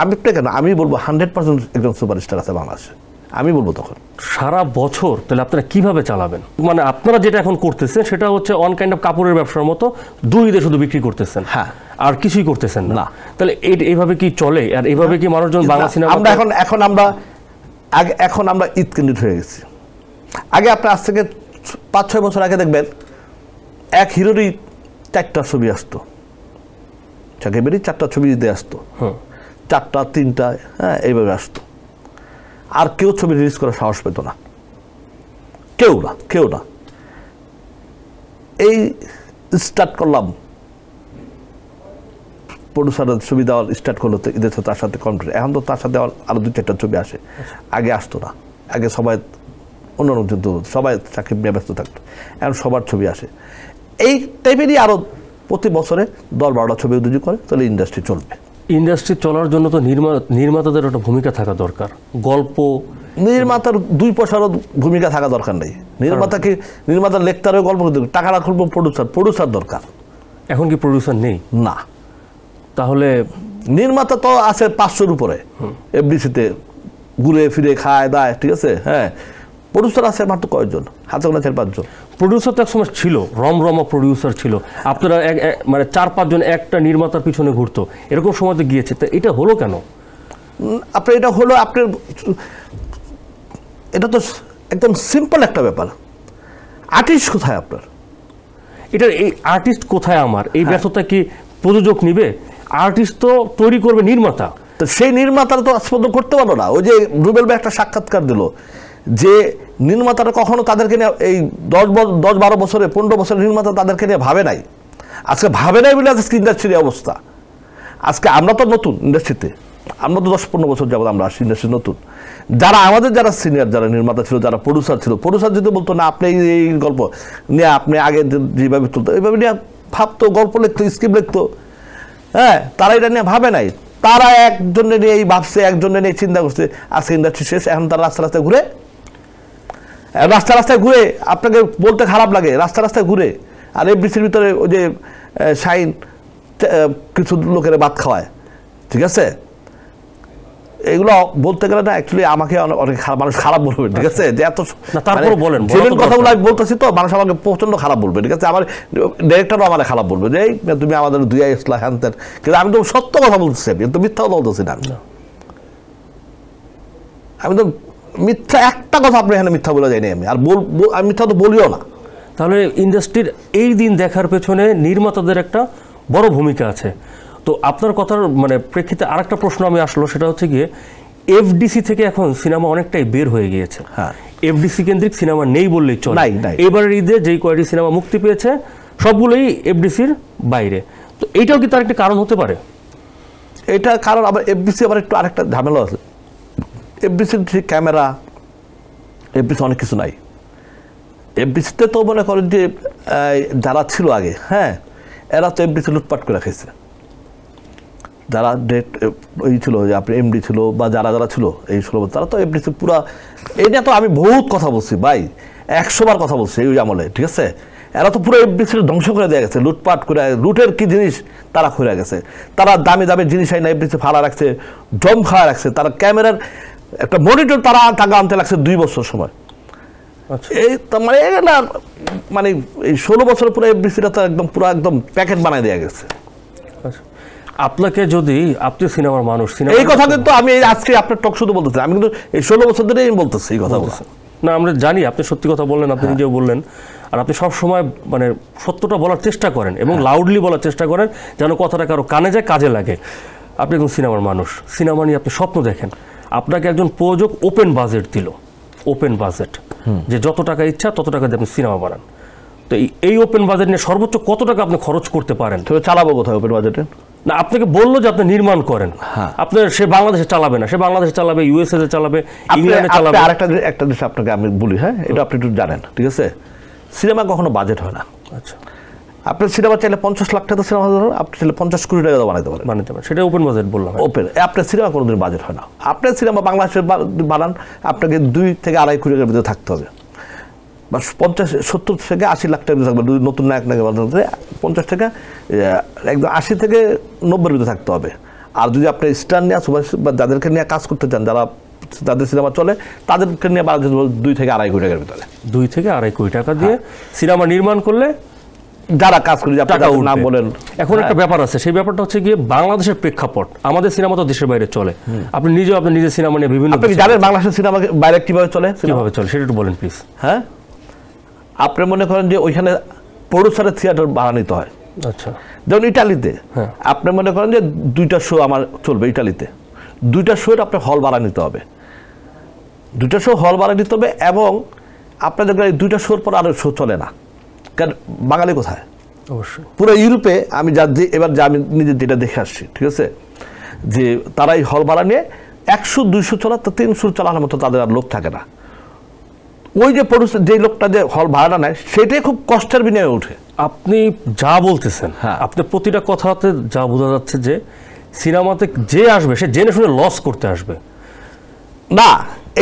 আমি কেন আমি বলবো 100% একজন সুপারস্টার আছে বাংলাদেশে, আমি বলবো তখন সারা বছর তাহলে আপনারা কিভাবে চালাবেন? মানে আপনারা যেটা এখন করতেছেন সেটা হচ্ছে অন কাইন্ড অফ কাপড়ের ব্যবসার মতো 2 ঈদে শুধু বিক্রি করতেছেন, হ্যাঁ, আর কিছুই করতেছেন না। তাহলে এইভাবে কি চলে? আর এইভাবে কি মানুষজন বাংলা সিনেমা আমরা এখন আমরা ঈদ কেন্দ্রিক হয়ে গেছি। আগে আপনি আজ থেকে 5-6 বছর আগে দেখবেন এক হিরোরই 4টা ছবি আসতো, সাকিবেরই 4টা ছবি ঈদে আসতো, 4টা 3টা, হ্যাঁ, এইভাবে আসতো। আর কেউ ছবি রিলিজ করার সাহস পেত না, কেউ না। এই স্টার্ট করলাম, প্রডিউসারের ছবি দেওয়ার স্টার্ট করলো, তো ঈদের তার সাথে কন্ট্রাক্ট, এখন তো তার সাথে আরো 2-4টা ছবি আসে, আগে আসতো না। আগে সবাই অন্যান্য, সবাই সাকিব নিয়ে ব্যস্ত থাকতো, এখন সবার ছবি আসে। এই টাইপেরই আরো প্রতি বছরে 10-12টা ছবি যদি করে তাহলে ইন্ডাস্ট্রি চলবে। ইন্ডাস্ট্রি চলার জন্য তো নির্মাতাদের একটা ভূমিকা থাকা দরকার। গল্প নির্মাতার 2 পয়সারও ভূমিকা থাকা দরকার নেই। নির্মাতার লেখতারও গল্প টাকা রাখবো, প্রডিউসার দরকার। এখন কি প্রডিউসার নেই? না। তাহলে নির্মাতা তো আছে 500-র উপরে এফডিসিতে, ঘুরে ফিরে খায় দায়, ঠিক আছে। হ্যাঁ, প্রডিউসার আছে মাত্র কয়েকজন, হাতে গোনা 4-5 জন। প্রডিউসার তো এক সময় ছিল, রমরমা প্রডিউসার ছিল। আপনারা মানে 4-5 জন একটা নির্মাতার পিছনে ঘুরতো, এরকম সময় তো গিয়েছে। তো এটা হলো কেন? আপনার এটা হলো আপনার, এটা তো একদম সিম্পল একটা ব্যাপার। আর্টিস্ট কোথায় আপনার? এটা এই আর্টিস্ট কোথায় আমার এই ব্যর্থতা কি প্রযোজক নিবে? আর্টিস্ট তো তৈরি করবে নির্মাতা। তো সেই নির্মাতারা তো আস্পদ করতে পারলো না। ওই যে রুবেল ভাই একটা সাক্ষাৎকার দিল যে নির্মাতারা কখনো তাদেরকে নিয়ে এই 10-12 বছরে 15 বছরের নির্মাতা তাদেরকে নিয়ে ভাবে নাই। আজকে ভাবে নাই বলে আজকে ইন্ডাস্ট্রির অবস্থা। আজকে আমরা তো নতুন ইন্ডাস্ট্রিতে, আমরা তো 10-15 বছর যাবত আমরা আসছি ইন্ডাস্ট্রি নতুন। যারা সিনিয়র, যারা নির্মাতা ছিল, যারা প্রডিউসার যদি বলতো না আপনি এই গল্প নিয়ে আপনি আগে যেভাবে তুলতো এইভাবে নিয়ে ভাবতো, গল্প লিখতো, স্ক্রিপ্ট লিখতো, হ্যাঁ, তারা এটা নিয়ে ভাবে নাই। তারা একজনের নিয়ে এই ভাবছে, একজনের নিয়ে চিন্তা করছে। আজকে ইন্ডাস্ট্রি শেষ। এখন তারা রাস্তায় ঘুরে আপনাকে বলতে খারাপ লাগে, রাস্তায় ঘুরে। আর এফডিসির ভিতরে ওই যে শাইন কিছু লোকের ভাত খাওয়ায়, ঠিক আছে। এগুলো বলতে গেলে না অ্যাকচুয়ালি আমাকে অনেক মানুষ খারাপ বলবে, ঠিক আছে। যে এত কথাগুলো আমি বলতেছি তো মানুষ আমাকে প্রচন্ড খারাপ বলবে, ঠিক আছে। আমার ডিরেক্টরও আমার খারাপ বলবে যে তুমি আমাদের দুই ইসলা হ্যান ত্যান। কিন্তু আমি তো সত্য কথা বলতেছি, আমি তো মিথ্যা কথা বলতেছি না। আমি তো মিথ্যা একটা কথা আপনি এখানে মিথ্যা বলে যাইনি আমি, আর আমি মিথ্যা তো বলিও না। তাহলে ইন্ডাস্ট্রির এই দিন দেখার পেছনে নির্মাতাদের একটা বড় ভূমিকা আছে। তো আপনার কথার মানে প্রেক্ষিতে আরেকটা প্রশ্ন আমি আসলো, সেটা হচ্ছে গিয়ে এফডিসি থেকে এখন সিনেমা অনেকটাই বের হয়ে গিয়েছে। হ্যাঁ, এফডিসি কেন্দ্রিক সিনেমা নেই বললেই চলে। নাই। এবারের ঈদে যেই কয়টি সিনেমা মুক্তি পেয়েছে সবগুলোই এফডিসির বাইরে। তো এইটাও কি তার একটা কারণ হতে পারে? এটা কারণ আবার এফডিসি আবার একটু আরেকটা ঝামেলা আছে। এফডিসির ঠিক ক্যামেরা, এফডিসি অনেক কিছু নাই। এফডিসিতে তো মনে করেন যে যারা ছিল আগে, হ্যাঁ, এরা তো এফডিসি লুটপাট করে রেখেছে। যারা ওই ছিল যে আপনি এমডি ছিল বা যারা ছিল এই 16 বছর, তারা তো এফডিসি পুরা এই নিয়ে তো আমি বহুত কথা বলছি ভাই, 100 বার কথা বলছি ওই আমলে, ঠিক আছে। এরা তো পুরো এফডিসি ধ্বংস করে দেওয়া গেছে, লুটপাট করে, লুটের কি জিনিস তারা খুঁড়ে গেছে। তারা দামি জিনিস আইনা এফডিসি ফাড়া রাখছে, জম খাওয়া রাখছে। তারা ক্যামেরার একটা মনিটর তারা টাকা আনতে লাগছে 2 বছর সময়। এই মানে এগুলা মানে এই 16 বছর পুরো এফডিসিটা তো একদম প্যাকেট বানায় দেওয়া গেছে। আপনাকে যদি আপনি সিনেমার মানুষ, এই কথা কিন্তু আমি আজকে আপনার টক শুধু বলতেছি, আমি কিন্তু এই 16 বছর ধরে আমি বলতেছি এই কথা বলছি না। আমরা জানি আপনি সত্যি কথা বললেন, আপনি নিজেও বললেন। আর আপনি সবসময় মানে সত্যটা বলার চেষ্টা করেন এবং লাউডলি বলার চেষ্টা করেন যেন কথাটা কারো কানে যায়, কাজে লাগে। আপনি একজন সিনেমার মানুষ, সিনেমা নিয়ে আপনি স্বপ্ন দেখেন। আপনাকে একজন প্রযোজক ওপেন বাজেট দিল, ওপেন বাজেট, যে যত টাকা ইচ্ছা তত টাকা দিয়ে আপনি সিনেমা বানান। তো এই ওপেন বাজেট নিয়ে সর্বোচ্চ কত টাকা আপনি খরচ করতে পারেন? চালাবো কোথায় ওপেন বাজেটে? না, আপনাকে বললো যে আপনি নির্মাণ করেন, আপনার সে বাংলাদেশে চালাবে না, সে বাংলাদেশে চালাবে, ইউএসএ চালাবে, ইংল্যান্ডে চালাবে। একটা জিনিস আপনাকে আমি বলি, হ্যাঁ, এটা আপনি একটু জানেন, ঠিক আছে। সিনেমা কখনো বাজেট হয় না। আচ্ছা, আপনার সিনেমা চাইলে 50 লাখ টাকা সিনেমা আপনি চাইলে 50 কোটি টাকা বানাতে পারেন, সেটা ওপেন বাজেট বললাম। ওপেন আপনার সিনেমা কোনোদিন বাজেট হয় না। আপনার সিনেমা বাংলাদেশের বানান, আপনাকে 2 থেকে 2.5 কোটি টাকার ভিতরে থাকতে হবে, বা 70 থেকে 80 লাখ টাকার ভিতরে থাকবে। নতুন নায়ক বানাতে 50 থেকে একদম 80 থেকে 90-এর ভিতরে থাকতে হবে। আর যদি আপনি স্টার নিয়ে বা যাদেরকে নিয়ে কাজ করতে চান, যাদের সিনেমা চলে, তাদেরকে নিয়ে বাজেট 2 থেকে 2.5 কোটি টাকার ভিতরে, 2 থেকে 2.5 কোটি টাকা দিয়ে সিনেমা নির্মাণ করলে যারা কাজ করে নাম বলেন। এখন একটা ব্যাপার আছে, সেই ব্যাপারটা হচ্ছে গিয়ে বাংলাদেশের প্রেক্ষাপট। আমাদের সিনেমা তো দেশের বাইরে চলে। আপনি নিজের সিনেমা নিয়ে বিভিন্ন, আপনি জানেন বাংলাদেশের সিনেমা বাইরে কিভাবে চলে সেটা একটু বলেন প্লিজ। হ্যাঁ, আপনি মনে করেন যে ওইখানে প্রডিউসারের থিয়েটার ভাড়া নিতে হয়। আচ্ছা, যেমন ইটালিতে আপনি মনে করেন যে 2টা শো আমার চলবে ইটালিতে, 2টা শোর আপনার হল ভাড়া নিতে হবে, 2টা শো হল ভাড়া নিতে হবে। এবং আপনাদের 2টা শোর পর আরও শো চলে না, কারণ বাঙালি কোথায়? অবশ্যই পুরো ইউরোপে আমি এবার আমি নিজে যেটা দেখে আসছি, ঠিক আছে, যে তারা এই হল ভাড়া নিয়ে 100-200 চলা, তো 300 চালানোর মতো তাদের আর লোক থাকে না। ওই যে প্রডিউসার যে লোকটা যে হল ভাড়া নেয়, সেটাই খুব কষ্টের বিনিময়ে ওঠে। আপনি যা বলতেছেন, আপনার প্রতিটা কথাতে যা বোঝা যাচ্ছে যে সিনেমাতে যে আসবে সে জেনে শুনে লস করতে আসবে না,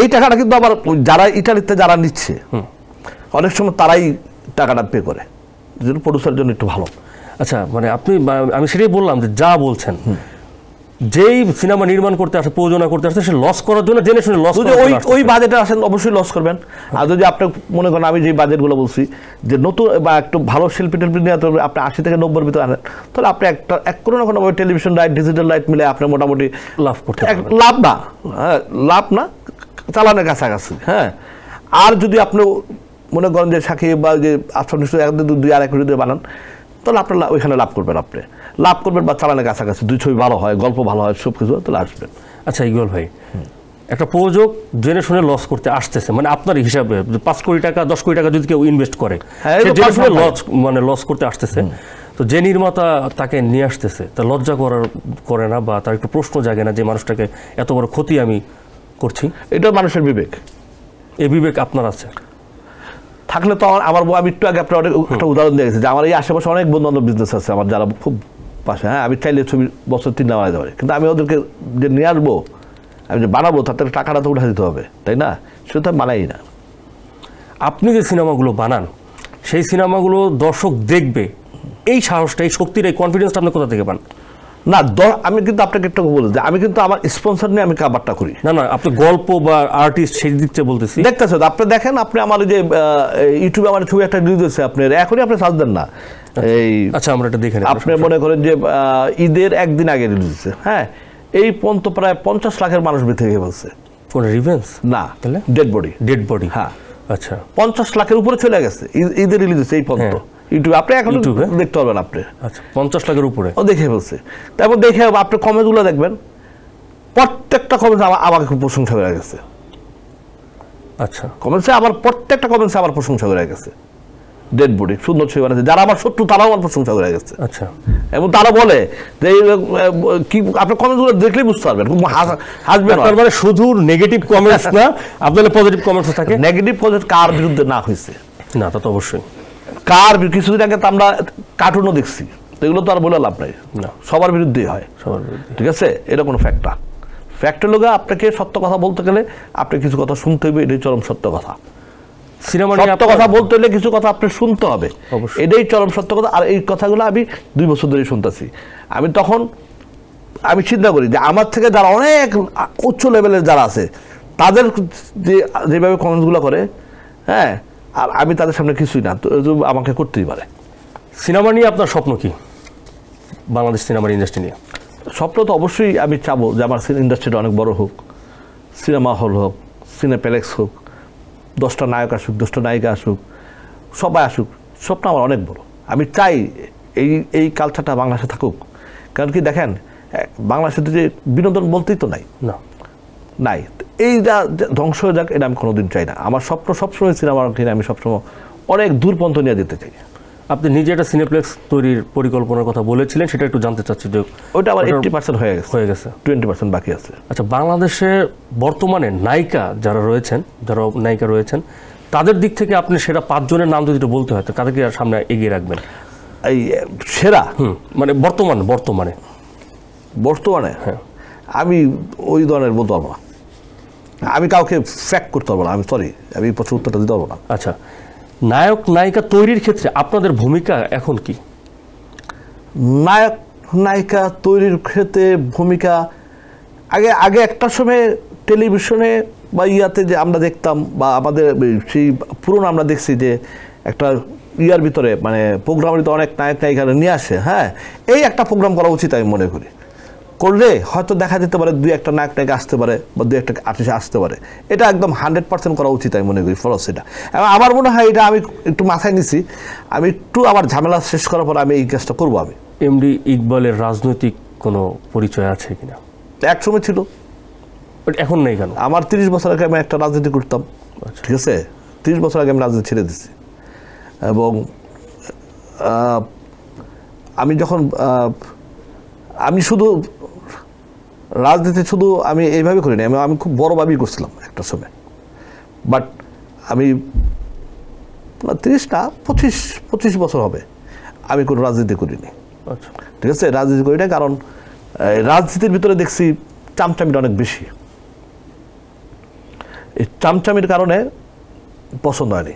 এই টাকাটা কিন্তু আবার যারা ইটালিতে যারা নিচ্ছে অনেক সময় তারাই টাকাটা পে করে, যেন প্রডিউসারের জন্য একটু ভালো। আচ্ছা, মানে আমি সেটাই বললাম যে যা বলছেন, যেই সিনেমা নির্মাণ করতে আসে, প্রযোজনা করতে আসে, সে লস করার জন্য জেনে শুনে লস করে। ওই বাজেটে আসেন অবশ্যই লস করবেন। আর যদি আপনি মনে করেন আমি যে বাজেটগুলো বলছি যে নতুন বা একটু ভালো শিল্পী টিল্পী নিয়ে আপনি 80 থেকে 90-এর ভিতরে আনেন, তাহলে আপনি কোনো না কোনো টেলিভিশন রাইট, ডিজিটাল রাইট মিলে আপনি মোটামুটি লাভ করতে লাভ না চালানোর কাছাকাছি। হ্যাঁ, আর যদি আপনি মনে করেন যে সাকিব বা যে আফসার নিশ্চয় 1-2 কোটি দিয়ে বানান, তাহলে আপনার ওইখানে লাভ করবেন বা চালানোর কাছাকাছি, 2 ছবি ভালো হয়, গল্প ভালো হয়, সব কিছু তাহলে আসবেন। আচ্ছা ইকবাল ভাই, একটা প্রযোজক জেনে শুনে লস করতে আসতেছে, মানে আপনার হিসাবে 5 কোটি টাকা 10 কোটি টাকা যদি কেউ ইনভেস্ট করে, সে জেনে শুনে লস করতে আসতেছে, তো যে নির্মাতা তাকে নিয়ে আসতেছে তা লজ্জা করে না, বা তার একটু প্রশ্ন জাগে না যে মানুষটাকে এত বড় ক্ষতি আমি করছি? এটা মানুষের বিবেক। এই বিবেক আপনার আছে থাকলে তো আমি একটু আগে আপনার একটা উদাহরণ দিয়ে গেছি যে আমার এই আশেপাশে অনেক বন্ধু বান্ধব বিজনেস আছে আমার, যারা খুব পাশে। হ্যাঁ, আমি চাইলে ছবি বছর 3 না বানাতে পারি, কিন্তু আমি ওদেরকে যে নিয়ে আসবো, আমি যে বানাবো, তাদের টাকাটা তো উঠা দিতে হবে, তাই না? সেটা তো আমি বানাই না। আপনি যে সিনেমাগুলো বানান, সেই সিনেমাগুলো দর্শক দেখবে, এই সাহসটা, এই শক্তির, এই কনফিডেন্সটা আপনি কোথা থেকে পান? না, আমি কিন্তু আপনাকে একটা বলি যে আমি কিন্তু আমার স্পন্সর নিয়ে আমি কাবারটা করি না, আপনি গল্প বা আর্টিস্ট সেই দিক থেকে বলতেছি। দেখতেছেন আপনি, দেখেন আপনি আমার যে ইউটিউবে আমার ছবি একটা রিলিজ হয়েছে, আপনার এখনই আপনি সার্চ দেন না। আচ্ছা, আমরা এটা দেখে আপনি মনে করেন যে ঈদের একদিন আগে রিলিজ হয়েছে। হ্যাঁ, এই পর্যন্ত প্রায় 50 লাখের মানুষ বেঁচে গিয়ে বলছে। কোন রিভেন্স? না, তাহলে ডেড বডি। হ্যাঁ, আচ্ছা, 50 লাখের উপরে চলে গেছে ঈদের রিলিজ হয়েছে এই পর্যন্ত ইউটিউবে। আপনি এখন দেখতে পারবেন আপনি। আচ্ছা, 50 লাখের উপরে ও দেখে বলছে। তারপর দেখে আপনি কমেন্টগুলো দেখবেন, প্রত্যেকটা কমেন্টস আমাকে খুব প্রশংসা করে গেছে। আচ্ছা, কমেন্টসে আমার প্রত্যেকটা কমেন্টসে আমার প্রশংসা করে গেছে। ডেড বডি সুন্দর ছবি বানাচ্ছে, যারা আমার শত্রু তারাও আমার প্রশংসা করে গেছে। আচ্ছা, এবং তারা বলে যে কি, আপনার কমেন্টসগুলো দেখলেই বুঝতে পারবেন, খুব হাসবেন। মানে শুধু নেগেটিভ কমেন্টস না, আপনার পজিটিভ কমেন্টস থাকে। নেগেটিভ কমেন্ট কার বিরুদ্ধে না হয়েছে? না, তা তো অবশ্যই। কিছুদিন আগে তো আমরা কার্টুনও দেখছি, এগুলো তো আর বলে লাভ নাই না, সবার বিরুদ্ধেই হয়, সবার বিরুদ্ধে। ঠিক আছে? এটা কোনো ফ্যাক্টের লোক। আপনাকে সত্য কথা বলতে গেলে আপনি কিছু কথা শুনতে হবে, এটাই চরম সত্য কথা। সিনেমা সত্য কথা বলতে হলে কিছু কথা আপনি শুনতে হবে, এটাই চরম সত্য কথা। আর এই কথাগুলো আমি 2 বছর ধরে শুনতেছি। আমি চিন্তা করি যে আমার থেকে যারা অনেক উচ্চ লেভেলের যারা আছে, তাদের যেভাবে কমেন্টসগুলো করে, হ্যাঁ, আর আমি তাদের সামনে কিছুই না, তো আমাকে করতেই পারে। সিনেমা নিয়ে আপনার স্বপ্ন কি? বাংলাদেশ সিনেমার ইন্ডাস্ট্রি নিয়ে স্বপ্ন তো অবশ্যই আমি চাবো যে আমার ইন্ডাস্ট্রিটা অনেক বড় হোক, সিনেমা হল হোক, সিনেপ্লেক্স হোক, 10টা নায়ক আসুক, 10টা নায়িকা আসুক, সবাই আসুক। স্বপ্ন আমার অনেক বড়। আমি চাই এই কালচারটা বাংলাদেশে থাকুক। কারণ কি দেখেন, বাংলাদেশে যে বিনোদন বলতেই তো নাই, এইটা ধ্বংস হয়ে যাক, এটা আমি কোনোদিন চাই না। আমার স্বপ্ন সবসময় সিনেমার কিনে আমি সবসময় অনেক দূর পর্যন্ত নিয়ে যেতে চাই। আপনি নিজে একটা সিনেপ্লেক্স তৈরির পরিকল্পনার কথা বলেছিলেন, সেটা একটু জানতে চাচ্ছি যে ওইটা আবার 80% হয়ে গেছে, 20% বাকি আছে। আচ্ছা, বাংলাদেশে বর্তমানে নায়িকা যারা নায়িকা রয়েছেন, তাদের দিক থেকে আপনি সেরা 5 জনের নাম যদি বলতে হয়, তাদেরকে সামনে এগিয়ে রাখবেন? এই সেরা মানে বর্তমানে হ্যাঁ, আমি ওই ধরনের বলতে পারবো না, আমি কাউকে ফ্যাক্ট করতে পারবো না, আমি সরি, আমি প্রশ্ন উত্তরটা দিতে পারবো না। আচ্ছা, নায়ক নায়িকা তৈরির ক্ষেত্রে আপনাদের ভূমিকা এখন কি? নায়ক নায়িকা তৈরির ক্ষেত্রে ভূমিকা আগে একটা সময় টেলিভিশনে বা ইয়াতে যে আমরা দেখতাম, বা আমাদের সেই পুরনো আমরা দেখছি যে একটা ইয়ার ভিতরে, মানে প্রোগ্রামের ভিতরে অনেক নায়ক নায়িকারা নিয়ে আসে। হ্যাঁ, এই একটা প্রোগ্রাম করা উচিত আমি মনে করি। করলে হয়তো দেখা যেতে পারে 2-1 নায়ক নায়িকা আসতে পারে, বা 2-1 আর্টিস্ট আসতে পারে। এটা একদম 100% করা উচিত আমি মনে করি। ফলো সেটা আমার মনে হয়, এটা আমি একটু মাথায় নিছি। আমি একটু আমার ঝামেলা শেষ করার পর আমি এই কাজটা করবো। আমি এমডি ইকবালের রাজনৈতিক কোনো পরিচয় আছে কিনা? এক সময় ছিল, এখন নেই কেন? আমার 30 বছর আগে আমি একটা রাজনীতি করতাম, ঠিক আছে? 30 বছর আগে আমি রাজনীতি ছেড়ে দিচ্ছি। এবং আমি যখন আমি শুধু রাজনীতি আমি এইভাবে করিনি, আমি খুব বড়ভাবেই করছিলাম একটা সময়। বাট আমি 25 বছর হবে আমি কোনো রাজনীতি করিনি। আচ্ছা, ঠিক আছে, রাজনীতি করি না, কারণ রাজনীতির ভিতরে দেখছি চামচামিটা অনেক বেশি। এই চামচামির কারণে পছন্দ হয়নি,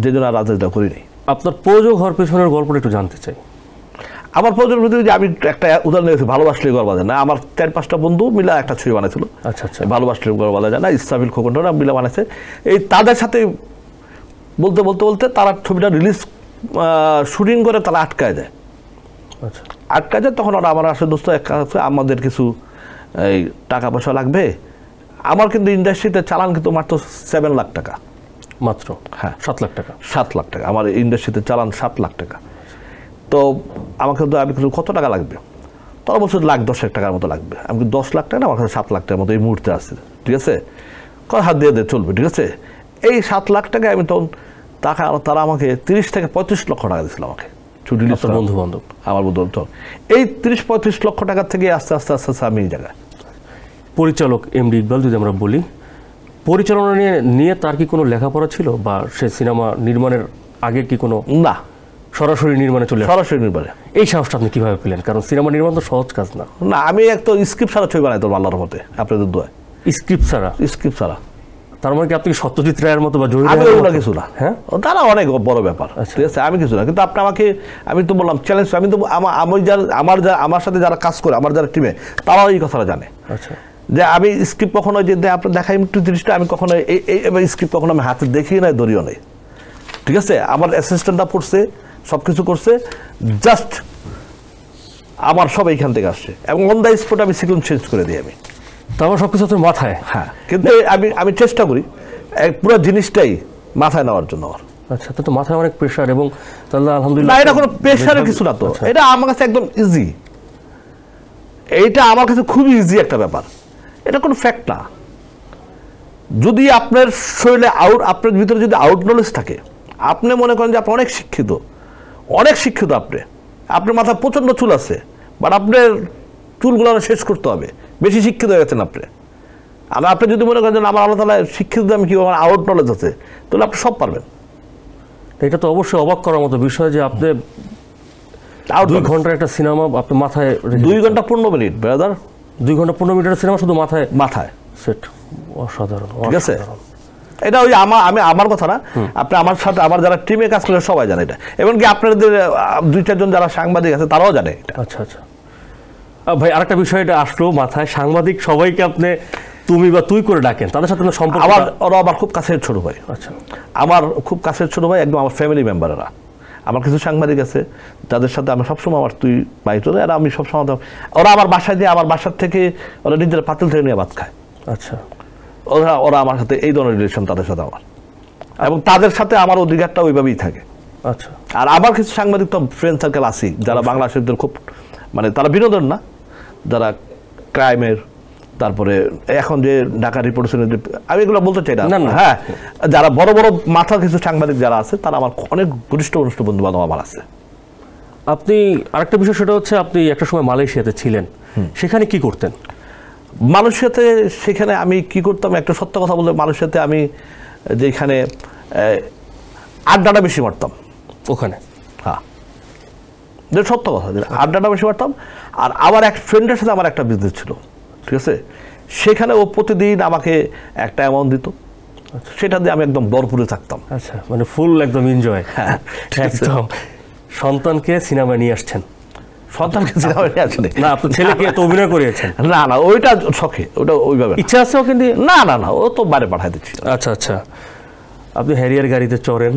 যে জন্য আর রাজনীতিটা করিনি। আপনার প্রযোজক হওয়ার পেছনের গল্পটা একটু জানতে চাই। আমার প্রযোজক প্রতি যে আমি একটা উদাহরণ দিয়েছি, ভালোবাসলে গড় বাজে না। আমার 4-5টা বন্ধু মিলে একটা ছবি বানাইছিল। আচ্ছা আচ্ছা। ভালোবাসলে গড় বাজা যায় না, ইসরাফিল খোকনরা মিলে বানাইছে। এই তাদের সাথে বলতে বলতে বলতে তারা ছবিটা রিলিজ শুটিং করে তারা আটকায় যায়। আচ্ছা। আটকায় যায়, তখন ওরা আমার আসে দোস্ত এক কাজ আছে, আমাদের কিছু এই টাকা পয়সা লাগবে। আমার কিন্তু ইন্ডাস্ট্রিতে চালান কিন্তু মাত্র 7 লাখ টাকা মাত্র। হ্যাঁ, 7 লাখ টাকা। 7 লাখ টাকা আমার ইন্ডাস্ট্রিতে চালান 7 লাখ টাকা। তো আমাকে তো আমি কত টাকা লাগবে, তারা বলছে 1,10,000 টাকার মতো লাগবে। আমি 10 লাখ টাকা না, আমার কাছে 7 লাখ টাকার মতো এই মুহূর্তে আছে, ঠিক আছে, হাত দিয়ে চলবে, ঠিক আছে। এই 7 লাখ টাকায় আমি তখন টাকা, তারা আমাকে 30 থেকে 35 লক্ষ টাকা দিয়েছিল আমাকে ছুটি। বন্ধু বান্ধব, আমার বন্ধু বান্ধব, এই 30-35 লক্ষ টাকা থেকে আস্তে আস্তে আস্তে আস্তে আমি এই জায়গায়। পরিচালক এমডি ইকবাল যদি আমরা বলি, পরিচালনা নিয়ে তার কি কোনো লেখাপড়া ছিল, বা সে সিনেমা নির্মাণের আগে কি কোনো? না, সরাসরি নির্মাণে চলে সরাসরি নির্মাণে। এই সাহসটা আপনি কিভাবে পেলেন? কারণ সিনেমা নির্মাণ তো সহজ কাজ না। না, আমি একটা স্ক্রিপ্ট ছাড়া ছবি বানাই তো আল্লাহর মতে, আপনাদের দোয়ায়। স্ক্রিপ্ট ছাড়া? স্ক্রিপ্ট ছাড়া। তার মানে কি আপনি সত্যজিৎ রায়ের মতো বা জহির আমি রায়ের ওগুলো মতো? কিছু না। হ্যাঁ, তারা অনেক বড় ব্যাপার, ঠিক আছে, আমি কিছু না। কিন্তু আপনি আমাকে, আমি তো বললাম চ্যালেঞ্জ, আমি তো আমার সাথে যারা কাজ করে, আমার যারা টিমে, তারাও এই কথাটা জানে। আচ্ছা। যে আমি স্ক্রিপ্ট কখনো যে আপনার দেখাই একটু জিনিসটা, আমি কখনো এই স্ক্রিপ্ট কখনো আমি হাতে দেখি নাই, দড়িও নেই, ঠিক আছে। আমার অ্যাসিস্ট্যান্টরা পড়ছে, সব কিছু করছে, জাস্ট আমার সব এইখান থেকে আসছে, এবং অন দ্য স্পট আমি সিকুয়েন্স চেঞ্জ করে দিই আমি। তারপর সব কিছু আপনার মাথায়? হ্যাঁ, কিন্তু আমি চেষ্টা করি পুরো জিনিসটাই মাথায় নেওয়ার জন্য আমার। আচ্ছা, তো মাথায় অনেক প্রেশার, এবং তাহলে আলহামদুলিল্লাহ। না, এটা কোনো প্রেশারের কিছু না তো, এটা আমার কাছে একদম ইজি। এইটা আমার কাছে খুবই ইজি একটা ব্যাপার, এটা কোনো ফ্যাক্ট না। যদি আপনার শরীরে আপনার ভিতরে যদি আউট নলেজ থাকে, আপনি মনে করেন যে আপনি অনেক শিক্ষিত, আপনার মাথায় প্রচণ্ড চুল আছে, বাট আপনার চুলগুলো শেষ করতে হবে, বেশি শিক্ষিত হয়ে গেছেন আপনি। আর আপনি যদি মনে করেন যে আমার আল্লাহ তাআলা শিক্ষিত, আমি কি আমার আউট নলেজ আছে, তাহলে আপনি সব পারবেন। এটা তো অবশ্যই অবাক করার মতো বিষয় যে আপনি 2 ঘন্টার একটা সিনেমা আপনি মাথায় 2 ঘন্টা 15 মিনিট ব্রাদার, 2 ঘন্টা 15 মিনিটের সিনেমা শুধু মাথায় সেট। অসাধারণ, ঠিক আছে। এটা ওই আমার কথা না, আপনি আমার সাথে, আমার যারা টিমে কাজ করে সবাই জানে এটা, এমনকি আপনাদের 2-4 জন যারা সাংবাদিক আছে তারাও জানে এটা। আচ্ছা আচ্ছা। ভাই, আরেকটা বিষয় এটা আসলো মাথায়, সাংবাদিক সবাইকে আপনি তুমি বা তুই করে ডাকেন, তাদের সাথে সম্পর্ক? ওরা আমার খুব কাছের ছোট ভাই। আচ্ছা, আমার খুব কাছের ছোট ভাই, একদম আমার ফ্যামিলি মেম্বারেরা। আমার কিছু সাংবাদিক আছে যাদের সাথে আমি সবসময় আমার তুই ভাই তোরা, আর আমি সবসময়, ওরা আমার বাসায় দিয়ে, আমার বাসার থেকে ওরা নিজের পাতিল থেকে নিয়ে ভাত খায়। আচ্ছা। ওরা আমার সাথে এই ধরনের রিলেশন তাদের সাথে আমার, এবং তাদের সাথে আমার অধিকারটা ওইভাবেই থাকে। আচ্ছা। আর আমার কিছু সাংবাদিক তো ফ্রেন্ড সার্কেল আছি যারা বাংলাদেশের খুব, মানে তারা বিনোদন না, যারা ক্রাইমের, তারপরে এখন যে ঢাকা রিপোর্টার, আমি এগুলো বলতে চাই না, হ্যাঁ, যারা বড় বড় মাথার কিছু সাংবাদিক যারা আছে, তারা আমার অনেক ঘনিষ্ঠ বন্ধু বান্ধব আমার আছে। আপনি আরেকটা বিষয়, সেটা হচ্ছে আপনি একটা সময় মালয়েশিয়াতে ছিলেন, সেখানে কি করতেন? মালয়েশিয়াতে, সেখানে আমি কি করতাম, একটা সত্য কথা বলতে, মালয়েশিয়াতে আমি যেখানে আড্ডাটা বেশি মারতাম ওখানে। হ্যাঁ, সত্য কথা, আড্ডাটা বেশি মারতাম। আর আমার এক ফ্রেন্ডের সাথে আমার একটা বিজনেস ছিল, ঠিক আছে, সেখানে ও প্রতিদিন আমাকে একটা অ্যামাউন্ট দিত, সেটা দিয়ে আমি একদম ভরপুরে থাকতাম। আচ্ছা, মানে ফুল একদম এনজয়। হ্যাঁ, একদম। সন্তানকে সিনেমায় নিয়ে আসছেন? সন্তানকে সিনেমায় নিয়ে আসেনি না, আপনার ছেলেকে তো অভিনয় করিয়েছেন? না, ওইটা শখে, ওটা ওইভাবে ইচ্ছা আছে ওকে দিয়ে? না, ও তো বাইরে পাঠাই দিচ্ছি। আচ্ছা আচ্ছা। আপনি হ্যারিয়ার গাড়িতে চড়েন,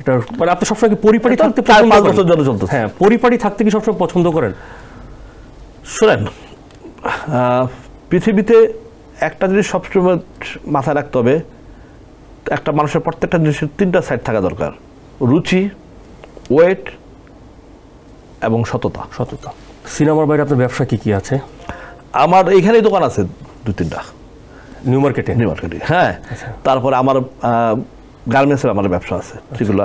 এটা মানে আপনি সবসময় কি পরিপাটি থাকতে? 4-5 বছর ধরে চলতো। হ্যাঁ, পরিপাটি থাকতে কি সবসময় পছন্দ করেন? শোনেন, পৃথিবীতে একটা জিনিস সবসময় মাথায় রাখতে হবে, একটা মানুষের প্রত্যেকটা জিনিসের 3টা সাইড থাকা দরকার: রুচি, ওয়েট এবং সততা। সিনেমার বাইরে আপনার ব্যবসা কি আছে? আমার এইখানেই দোকান আছে 2-3টা নিউ মার্কেটে। হ্যাঁ, তারপরে আমার গার্মেন্টসের আমার ব্যবসা আছে, যেগুলো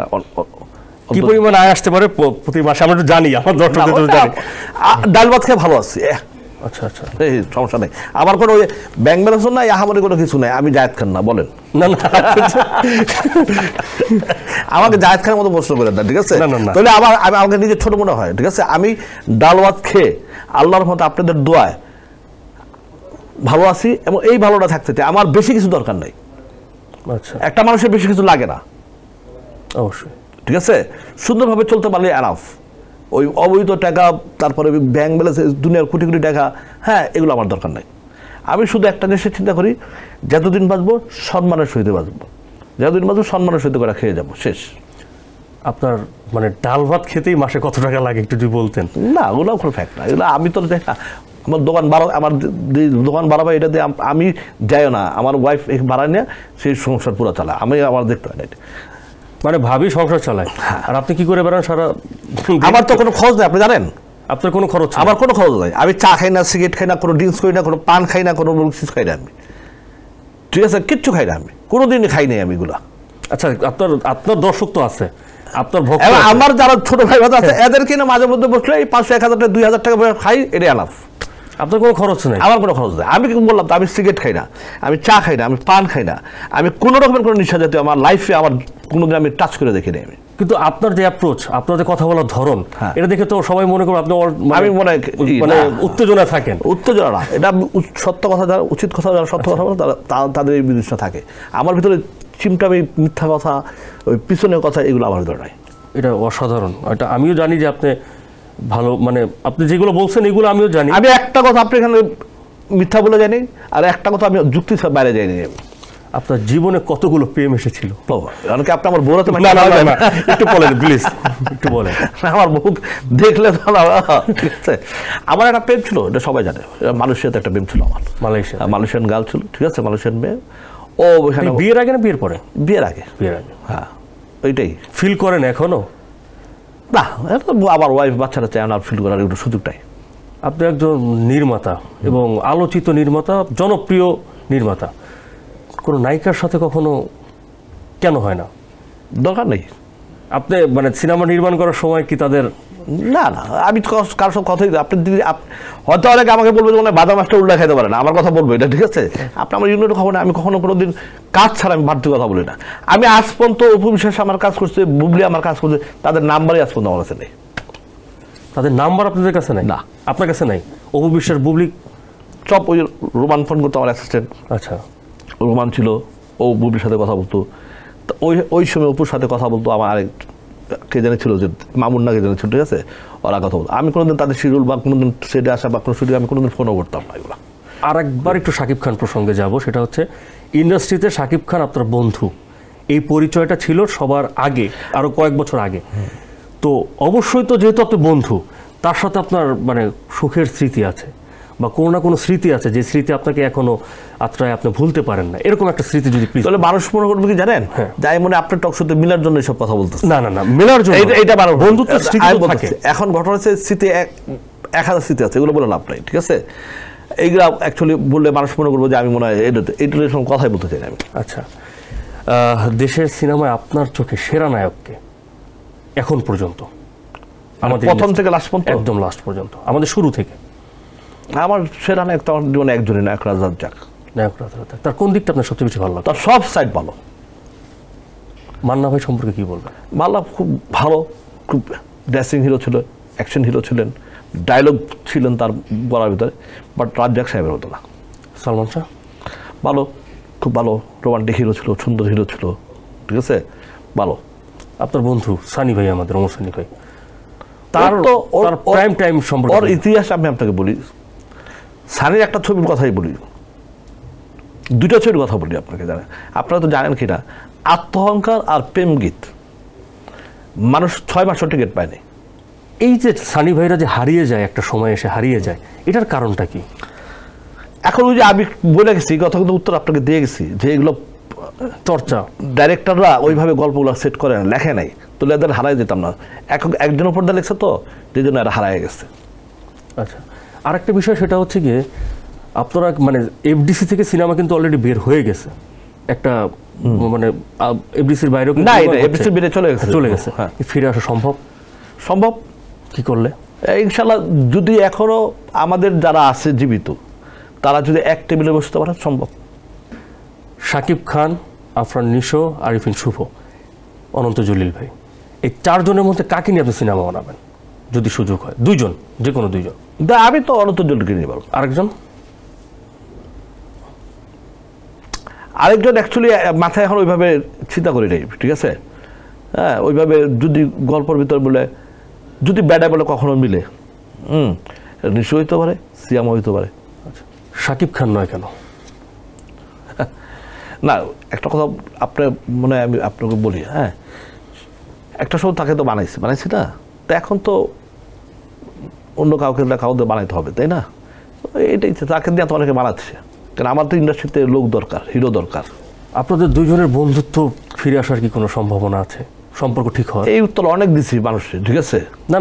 কি পরিমাণ আয় আসতে পারে প্রতি মাসে আমরা একটু জানি, আমার দর্শকদের জানি। ডাল ভাত খেয়ে ভালো আছি। আচ্ছা আচ্ছা, এই সমস্যা নেই আমার, কোনো ব্যাংক ব্যালেন্সও নাই, আহামরি কোনো কিছু নাই, আমি জায়েদ খান না। বলেন। না না আমাকে জায়েদ খানের মতো প্রশ্ন করেন না, ঠিক আছে? না, না, না। তাহলে আমাকে নিজের ছোট মনে হয়, ঠিক আছে? আমি ডাল ভাত খেয়ে আল্লাহর মতো আপনাদের দোয়ায় ভালো আছি, এবং এই ভালোটা থাকতে চাই। আমার বেশি কিছু দরকার নাই। আচ্ছা, একটা মানুষের বেশি কিছু লাগে না, অবশ্যই। ঠিক আছে? সুন্দরভাবে চলতে পারলে এনাফ। ওই অবৈধ টাকা, তারপরে ব্যাংক ব্যালেন্স, দুনিয়ার কোটি কোটি টাকা, হ্যাঁ, এগুলো আমার দরকার নাই। আমি শুধু একটা জিনিসের চিন্তা করি, যতদিন বাঁচবো সম্মানের সহিত বাঁচবো, যতদিন বাঁচবো সম্মানের সহিত করে খেয়ে যাবো, শেষ। আপনার মানে ডাল ভাত খেতেই মাসে কত টাকা লাগে একটু যদি বলতেন। না, ওগুলো কোনো ফ্যাক্ট না, এগুলো আমি তো আমার দোকান ভাড়া, আমার দোকান ভাড়া এটা দিয়ে আমি যাইও না, আমার ওয়াইফ ভাড়া নিয়ে সেই সংসার পুরো চালায়, আমি আমার দেখতে হয় না এটা। মানে ভাবি সংসার চালায়, আর আপনি কি করে বেড়ান সারা? আমার তো কোনো খরচ নেই, আপনি জানেন। আপনার কোনো খরচ নেই? আমার কোনো খরচ নাই। আমি চা খাই না, সিগারেট খাই না, কোনো ড্রিঙ্কস করি না, কোনো পান খাই না, কোনো কিছু খাই না আমি, ঠিক আছে? কিচ্ছু খাই না আমি, কোনোদিনই খাই নাই আমি এগুলা। আচ্ছা, আপনার দর্শক তো আছে, আপনার ভক্ত এবং আছে। আমার যারা ছোট ভাই ভাই আছে, এদেরকে না মাঝে মধ্যে বসলে এই 500, 1000 টাকা, 2000 টাকা খাই, এটাই আলাপ। আপনার কোনো খরচ নেই? আমার কোনো খরচ নেই। আমি কি বললাম তো, আমি সিগারেট খাই না, আমি চা খাই না, আমি পান খাই না, আমি কোনো রকমের কোনো নিশা জাতীয় আমার লাইফে আমার কোনোদিন আমি টাচ করে দেখিনি আমি। কিন্তু আপনার যে অ্যাপ্রোচ, আপনার যে কথা বলার ধরন, হ্যাঁ। এটা দেখে তো সবাই মনে করবে আপনি আমি মনে হয় মানে উত্তেজনা থাকেন। উত্তেজনা না, এটা সত্য কথা, যারা উচিত কথা, যারা সত্য কথা বলে তাদের এই জিনিসটা থাকে। আমার ভিতরে চিমটামি, মিথ্যা কথা, ওই পিছনের কথা, এগুলো আমার ভিতরে নাই। এটা অসাধারণ। এটা আমিও জানি যে আপনি ভালো, মানে আপনি যেগুলো বলছেন এগুলো আমিও জানি। আমি একটা কথা আপনি এখানে মিথ্যা বলে জানি, আর একটা কথা আমি যুক্তি বাইরে যাইনি। আপনার জীবনে কতগুলো প্রেম এসেছিল? কারণ কি আপনি আমার বউরাতে একটু বলেন প্লিজ, একটু বলেন। আমার মুখ দেখলে তো ঠিক আছে। আমার একটা প্রেম ছিল, এটা সবাই জানে, মালয়েশিয়াতে একটা প্রেম ছিল আমার। মালয়েশিয়ান গার্ল ছিল, ঠিক আছে, মালয়েশিয়ান মেয়ে। ও ওইখানে বিয়ের আগে না বিয়ের পরে? বিয়ের আগে। বিয়ের আগে, হ্যাঁ, ওইটাই ফিল করেন এখনো? না, আমার ওয়াইফ বাচ্চারা চায় না ফিল করার একটু সুযোগটাই। আপনি একজন নির্মাতা এবং আলোচিত নির্মাতা, জনপ্রিয় নির্মাতা, কোনো নায়িকার সাথে কখনো কেন হয় না? দরকার নেই। আপনি মানে সিনেমা নির্মাণ করার সময় কি তাদের? না না, আমি কারোর সব কথাই, আপনি হয়তো অনেকে আমাকে বলবে যে মানে বাদাম মাছটা উল্টা খাইতে পারে না, আমার কথা বলবো এটা, ঠিক আছে? আপনি আমার ইউনিটের খবর না, আমি কখনো কোনো দিন কাজ ছাড়া আমি বাড়তি কথা বলি না। আমি আজ পর্যন্ত অপু বিশ্বাস আমার কাজ করছে, বুবলি আমার কাজ করছে, তাদের নাম্বারই আজ পর্যন্ত আমার কাছে নেই। তাদের নাম্বার আপনাদের কাছে নাই? না, আপনার কাছে নাই? অপু বিশ্বাস, বুবলি সব ওই রোমান ফোন করতো, আমার অ্যাসিস্ট্যান্ট। আচ্ছা, রোমান ছিল, ও বুবলির সাথে কথা বলতো। তো ওই সময় অপুর সাথে কথা বলতো আমার আরেক কে জানে ছিল, যে মামুন না কে জানে ছিল, ঠিক আছে? ওরা কথা বলতো। আমি কোনোদিন তাদের শিডিউল বা কোনোদিন সেটে আসা বা কোনো শুটিং আমি কোনোদিন ফোনও করতাম না এগুলো। আর একবার একটু শাকিব খান প্রসঙ্গে যাব, সেটা হচ্ছে ইন্ডাস্ট্রিতে শাকিব খান আপনার বন্ধু, এই পরিচয়টা ছিল সবার আগে, আরও কয়েক বছর আগে। তো অবশ্যই তো যেহেতু আপনি বন্ধু, তার সাথে আপনার মানে সুখের স্মৃতি আছে বা কোনো না কোনো স্মৃতি আছে, যে স্মৃতি আপনাকে এখনো আত্রায় আপনি ভুলতে পারেন না, এরকম একটা স্মৃতি যদি প্লিজ। তাহলে মানুষ মনে করবে কি জানেন, যাই মনে আপনার টক শোতে মিলার জন্য এসব কথা বলতেছে। না না না, মেলার জন্য এইটা মানুষ বন্ধুত্ব স্মৃতি থাকে। এখন ঘটনা হচ্ছে স্মৃতি 1000 স্মৃতি আছে, এগুলো বলে লাভ নাই, ঠিক আছে? এইগুলো অ্যাকচুয়ালি বললে মানুষ মনে করবো যে আমি মনে হয় এইটার সব কথাই বলতে চাই না আমি। আচ্ছা, দেশের সিনেমায় আপনার চোখে সেরা নায়ককে এখন পর্যন্ত? আমাদের প্রথম থেকে লাস্ট পর্যন্ত? একদম লাস্ট পর্যন্ত, আমাদের শুরু থেকে। আমার সেরা নায়ক তো আমার জীবনে একজনই, নায়ক রাজ রাজ্জাক। নায়ক রাজ রাজ্জাক, তার কোন দিকটা আপনার সবচেয়ে বেশি ভালো লাগে? তার সব সাইড ভালো। মান্না ভাই সম্পর্কে কি বলবেন? মান্না খুব ভালো, খুব ড্রেসিং হিরো ছিল, অ্যাকশন হিরো ছিলেন, ডায়লগ ছিলেন তার বলার ভিতরে, বাট রাজ্জাক সাহেবের হতো না। সালমান শাহ ভালো, খুব ভালো, রোমান্টিক হিরো ছিল, সুন্দর হিরো ছিল, ঠিক আছে, ভালো। আপনার বন্ধু সানি ভাই, আমাদের ওমর সানি ভাই, তার প্রাইম টাইম সম্পর্কে ওর ইতিহাস আমি আপনাকে বলি। সানির একটা ছবির কথাই বলি, দুইটা ছবির কথা বলি আপনাকে, জানেন আপনারা তো জানেন কিনা, আত্মহংকার আর প্রেম গীত মানুষ 6 মাসও টিকিট পায়নি। এই যে সানি ভাইরা যে হারিয়ে যায়, একটা সময় এসে হারিয়ে যায়, এটার কারণটা কি? এখন ওই যে আমি বলে গেছি, কথা কিন্তু উত্তর আপনাকে দিয়ে গেছি, যে এগুলো চর্চা ডাইরেক্টররা ওইভাবে গল্পগুলো সেট করে না, লেখে নাই, তো এদের হারাই যেতাম না। একজনের উপর দিয়ে লেখছে তো, যেই জন্য এরা হারাই গেছে। আচ্ছা, আরেকটা বিষয় সেটা হচ্ছে গিয়ে আপনারা মানে এফডিসি থেকে সিনেমা কিন্তু অলরেডি বের হয়ে গেছে, একটা মানে এফডিসির বাইরেও না, এটা এফডিসির বাইরে চলে গেছে। হ্যাঁ, ফিরে আসা সম্ভব? সম্ভব। কি করলে? ইনশাল্লাহ, যদি এখনো আমাদের যারা আছে জীবিত, তারা যদি এক টেবিলে বসতে পারে, সম্ভব। শাকিব খান আফরান নিশো, আরিফিন শুভ, অনন্ত জলিল ভাই, এই 4 জনের মধ্যে কাকে নিয়ে আপনি সিনেমা বানাবেন যদি সুযোগ হয়? 2 জন, যে কোনো 2 জন। আমি তো অনন্ত জলিলকে নিয়ে পারবো। আরেকজন অ্যাকচুয়ালি মাথায় এখন ওইভাবে চিন্তা করি নাই, ঠিক আছে? হ্যাঁ, ওইভাবে যদি গল্পের ভিতর বলে যদি ব্যাডা বলে কখনো মিলে, নিশ্চয় হইতে পারে, সিয়াম হইতে পারে। শাকিব খান নয় কেন? না, একটা কথা আপনার মনে হয় আমি আপনাকে বলি। হ্যাঁ, একটা সময় তাকে তো বানাইছি না, তো এখন তো অন্য কাউকে বানাইতে হবে, তাই না? এটাই তাকে দিয়ে তো অনেকে বানাচ্ছে, কারণ আমার তো ইন্ডাস্ট্রিতে লোক দরকার, হিরো দরকার। আপনাদের 2 জনের বন্ধুত্ব ফিরে আসার কি কোনো সম্ভাবনা আছে? সম্পর্ক ঠিক হয়? এই উত্তর অনেক দিচ্ছি মানুষের, ঠিক আছে? না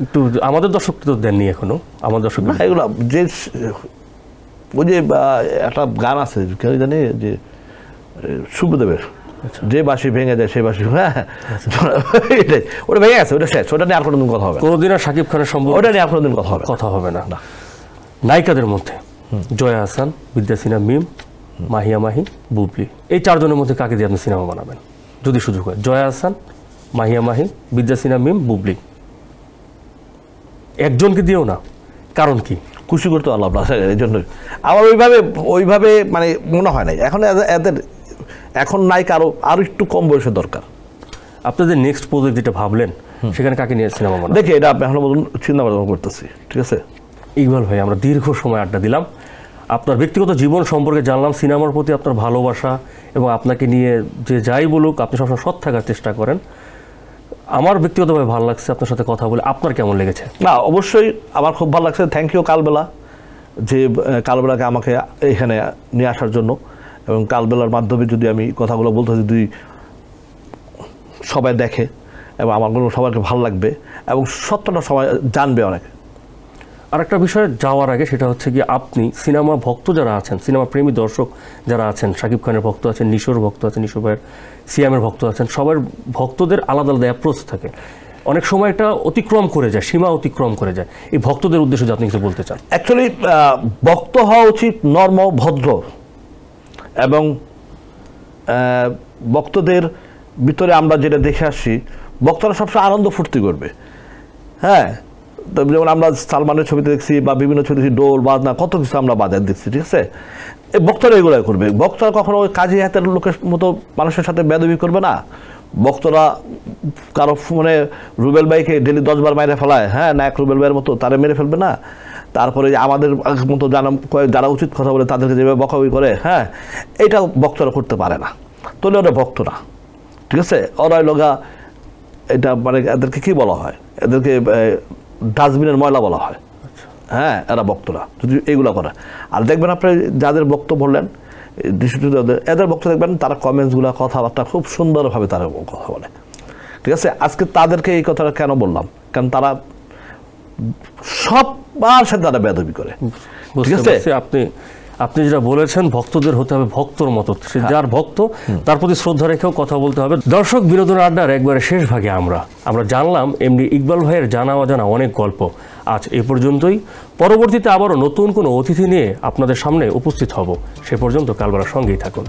একটু আমাদের দর্শক তো দেননি এখনো, আমার দর্শক না, এগুলো যে ওই যে একটা গান আছে কেউ জানি যে শুভদেবের, যে বাঁশি ভেঙে যায় সেই বাঁশি, হ্যাঁ এটাই, ওটা ভেঙে গেছে, ওটা শেষ, ওটা নিয়ে আর কোনোদিন কথা হবে কোনোদিন। আর শাকিব খানের সম্পর্ক ওটা নিয়ে আর কোনোদিন কথা হবে না। নায়িকাদের মধ্যে জয়া আহসান, বিদ্যা সিনহা মিম, মাহিয়া মাহি, বুবলি, এই 4 জনের মধ্যে কাকে দিয়ে আপনি সিনেমা বানাবেন যদি সুযোগ হয়? জয়া আহসান, মাহিয়া মাহি, বিদ্যা সিনহা মিম, বুবলি, একজনকে দিও না, কারণ কি? খুশি করতে পারলাম না, এই জন্য আমার ওইভাবে মানে মনে হয় নাই এখন এদের, এখন নায়িকা আরো একটু কম বয়সের দরকার। আপনাদের নেক্সট প্রজেক্ট যেটা ভাবলেন সেখানে কাকে নিয়ে সিনেমা বানাবেন? দেখি, এটা আমি এখন চিন্তা ভাবনা করতেছি, ঠিক আছে? ইকবাল ভাই, আমরা দীর্ঘ সময় আড্ডা দিলাম, আপনার ব্যক্তিগত জীবন সম্পর্কে জানলাম, সিনেমার প্রতি আপনার ভালোবাসা, এবং আপনাকে নিয়ে যে যাই বলুক আপনি সবসময় সৎ থাকার চেষ্টা করেন। আমার ব্যক্তিগতভাবে ভালো লাগছে আপনার সাথে কথা বলে। আপনার কেমন লেগেছে? না, অবশ্যই আমার খুব ভালো লাগছে। থ্যাংক ইউ কালবেলা, যে কালবেলাকে আমাকে এখানে নিয়ে আসার জন্য, এবং কালবেলার মাধ্যমে যদি আমি কথাগুলো বলতে যদি সবাই দেখে এবং আমার সবাইকে ভালো লাগবে এবং সত্যটা সবাই জানবে অনেক। আরেকটা বিষয়ে যাওয়ার আগে, সেটা হচ্ছে কি, আপনি সিনেমা ভক্ত যারা আছেন, সিনেমা প্রেমী দর্শক যারা আছেন, শাকিব খানের ভক্ত আছেন, নিশোর ভক্ত আছেন, নিশো ভাইয়ের, সিয়ামের ভক্ত আছেন, সবার ভক্তদের আলাদা আলাদা অ্যাপ্রোচ থাকে, অনেক সময় এটা অতিক্রম করে যায়, সীমা অতিক্রম করে যায়। এই ভক্তদের উদ্দেশ্যে যদি আপনি কিছু বলতে চান। অ্যাকচুয়ালি ভক্ত হওয়া উচিত নর্ম, ভদ্র, এবং ভক্তদের ভিতরে আমরা যেটা দেখে আসছি, ভক্তরা সবসময় আনন্দ ফুর্তি করবে। হ্যাঁ, যেমন আমরা সালমানের ছবিতে দেখছি বা বিভিন্ন ছবি দেখছি, ডোল বাজনা কত কিছু আমরা বাজার দেখছি, ঠিক আছে? এই ভক্তরা এগুলোই করবে। ভক্তরা কখনো ওই কাজী হাতের লোকের মতো মানুষের সাথে বেদবি করবে না। ভক্তরা কারো ফোনে রুবেল ভাইকে ডেলি 10 বার মেরে ফেলায়, হ্যাঁ, নায়ক রুবেল ভাইয়ের মতো তারা মেরে ফেলবে না। তারপরে আমাদের মতো যারা উচিত কথা বলে তাদেরকে যেভাবে বকাবকি করে, হ্যাঁ, এটা ভক্তরা করতে পারে না। তাহলে ওরা ভক্ত না, ঠিক আছে? ওরা লগা এটা মানে এদেরকে কি বলা হয়, এদেরকে ডাস্টবিনের ময়লা বলা হয়। হ্যাঁ, এরা ভক্তরা যদি এইগুলো করে। আর দেখবেন আপনি যাদের বক্তব্য বললেন, এদের বক্তব্য দেখবেন তারা কমেন্টসগুলো, কথাবার্তা খুব সুন্দরভাবে তারা কথা বলে, ঠিক আছে? আজকে তাদেরকে এই কথাটা কেন বললাম, কারণ তারা সবার সাথে তারা বেয়াদবি করে, ঠিক আছে? আপনি যেটা বলেছেন, ভক্তদের হতে হবে ভক্তর মতো, সে যার ভক্ত তার প্রতি শ্রদ্ধা রেখেও কথা বলতে হবে। দর্শক, বিনোদন আড্ডার একবারে শেষ ভাগে আমরা জানলাম এমনি ইকবাল ভাইয়ের জানা অজানা অনেক গল্প। আজ এ পর্যন্তই। পরবর্তীতে আবারও নতুন কোনো অতিথি নিয়ে আপনাদের সামনে উপস্থিত হব। সে পর্যন্ত কালবেলার সঙ্গেই থাকুন।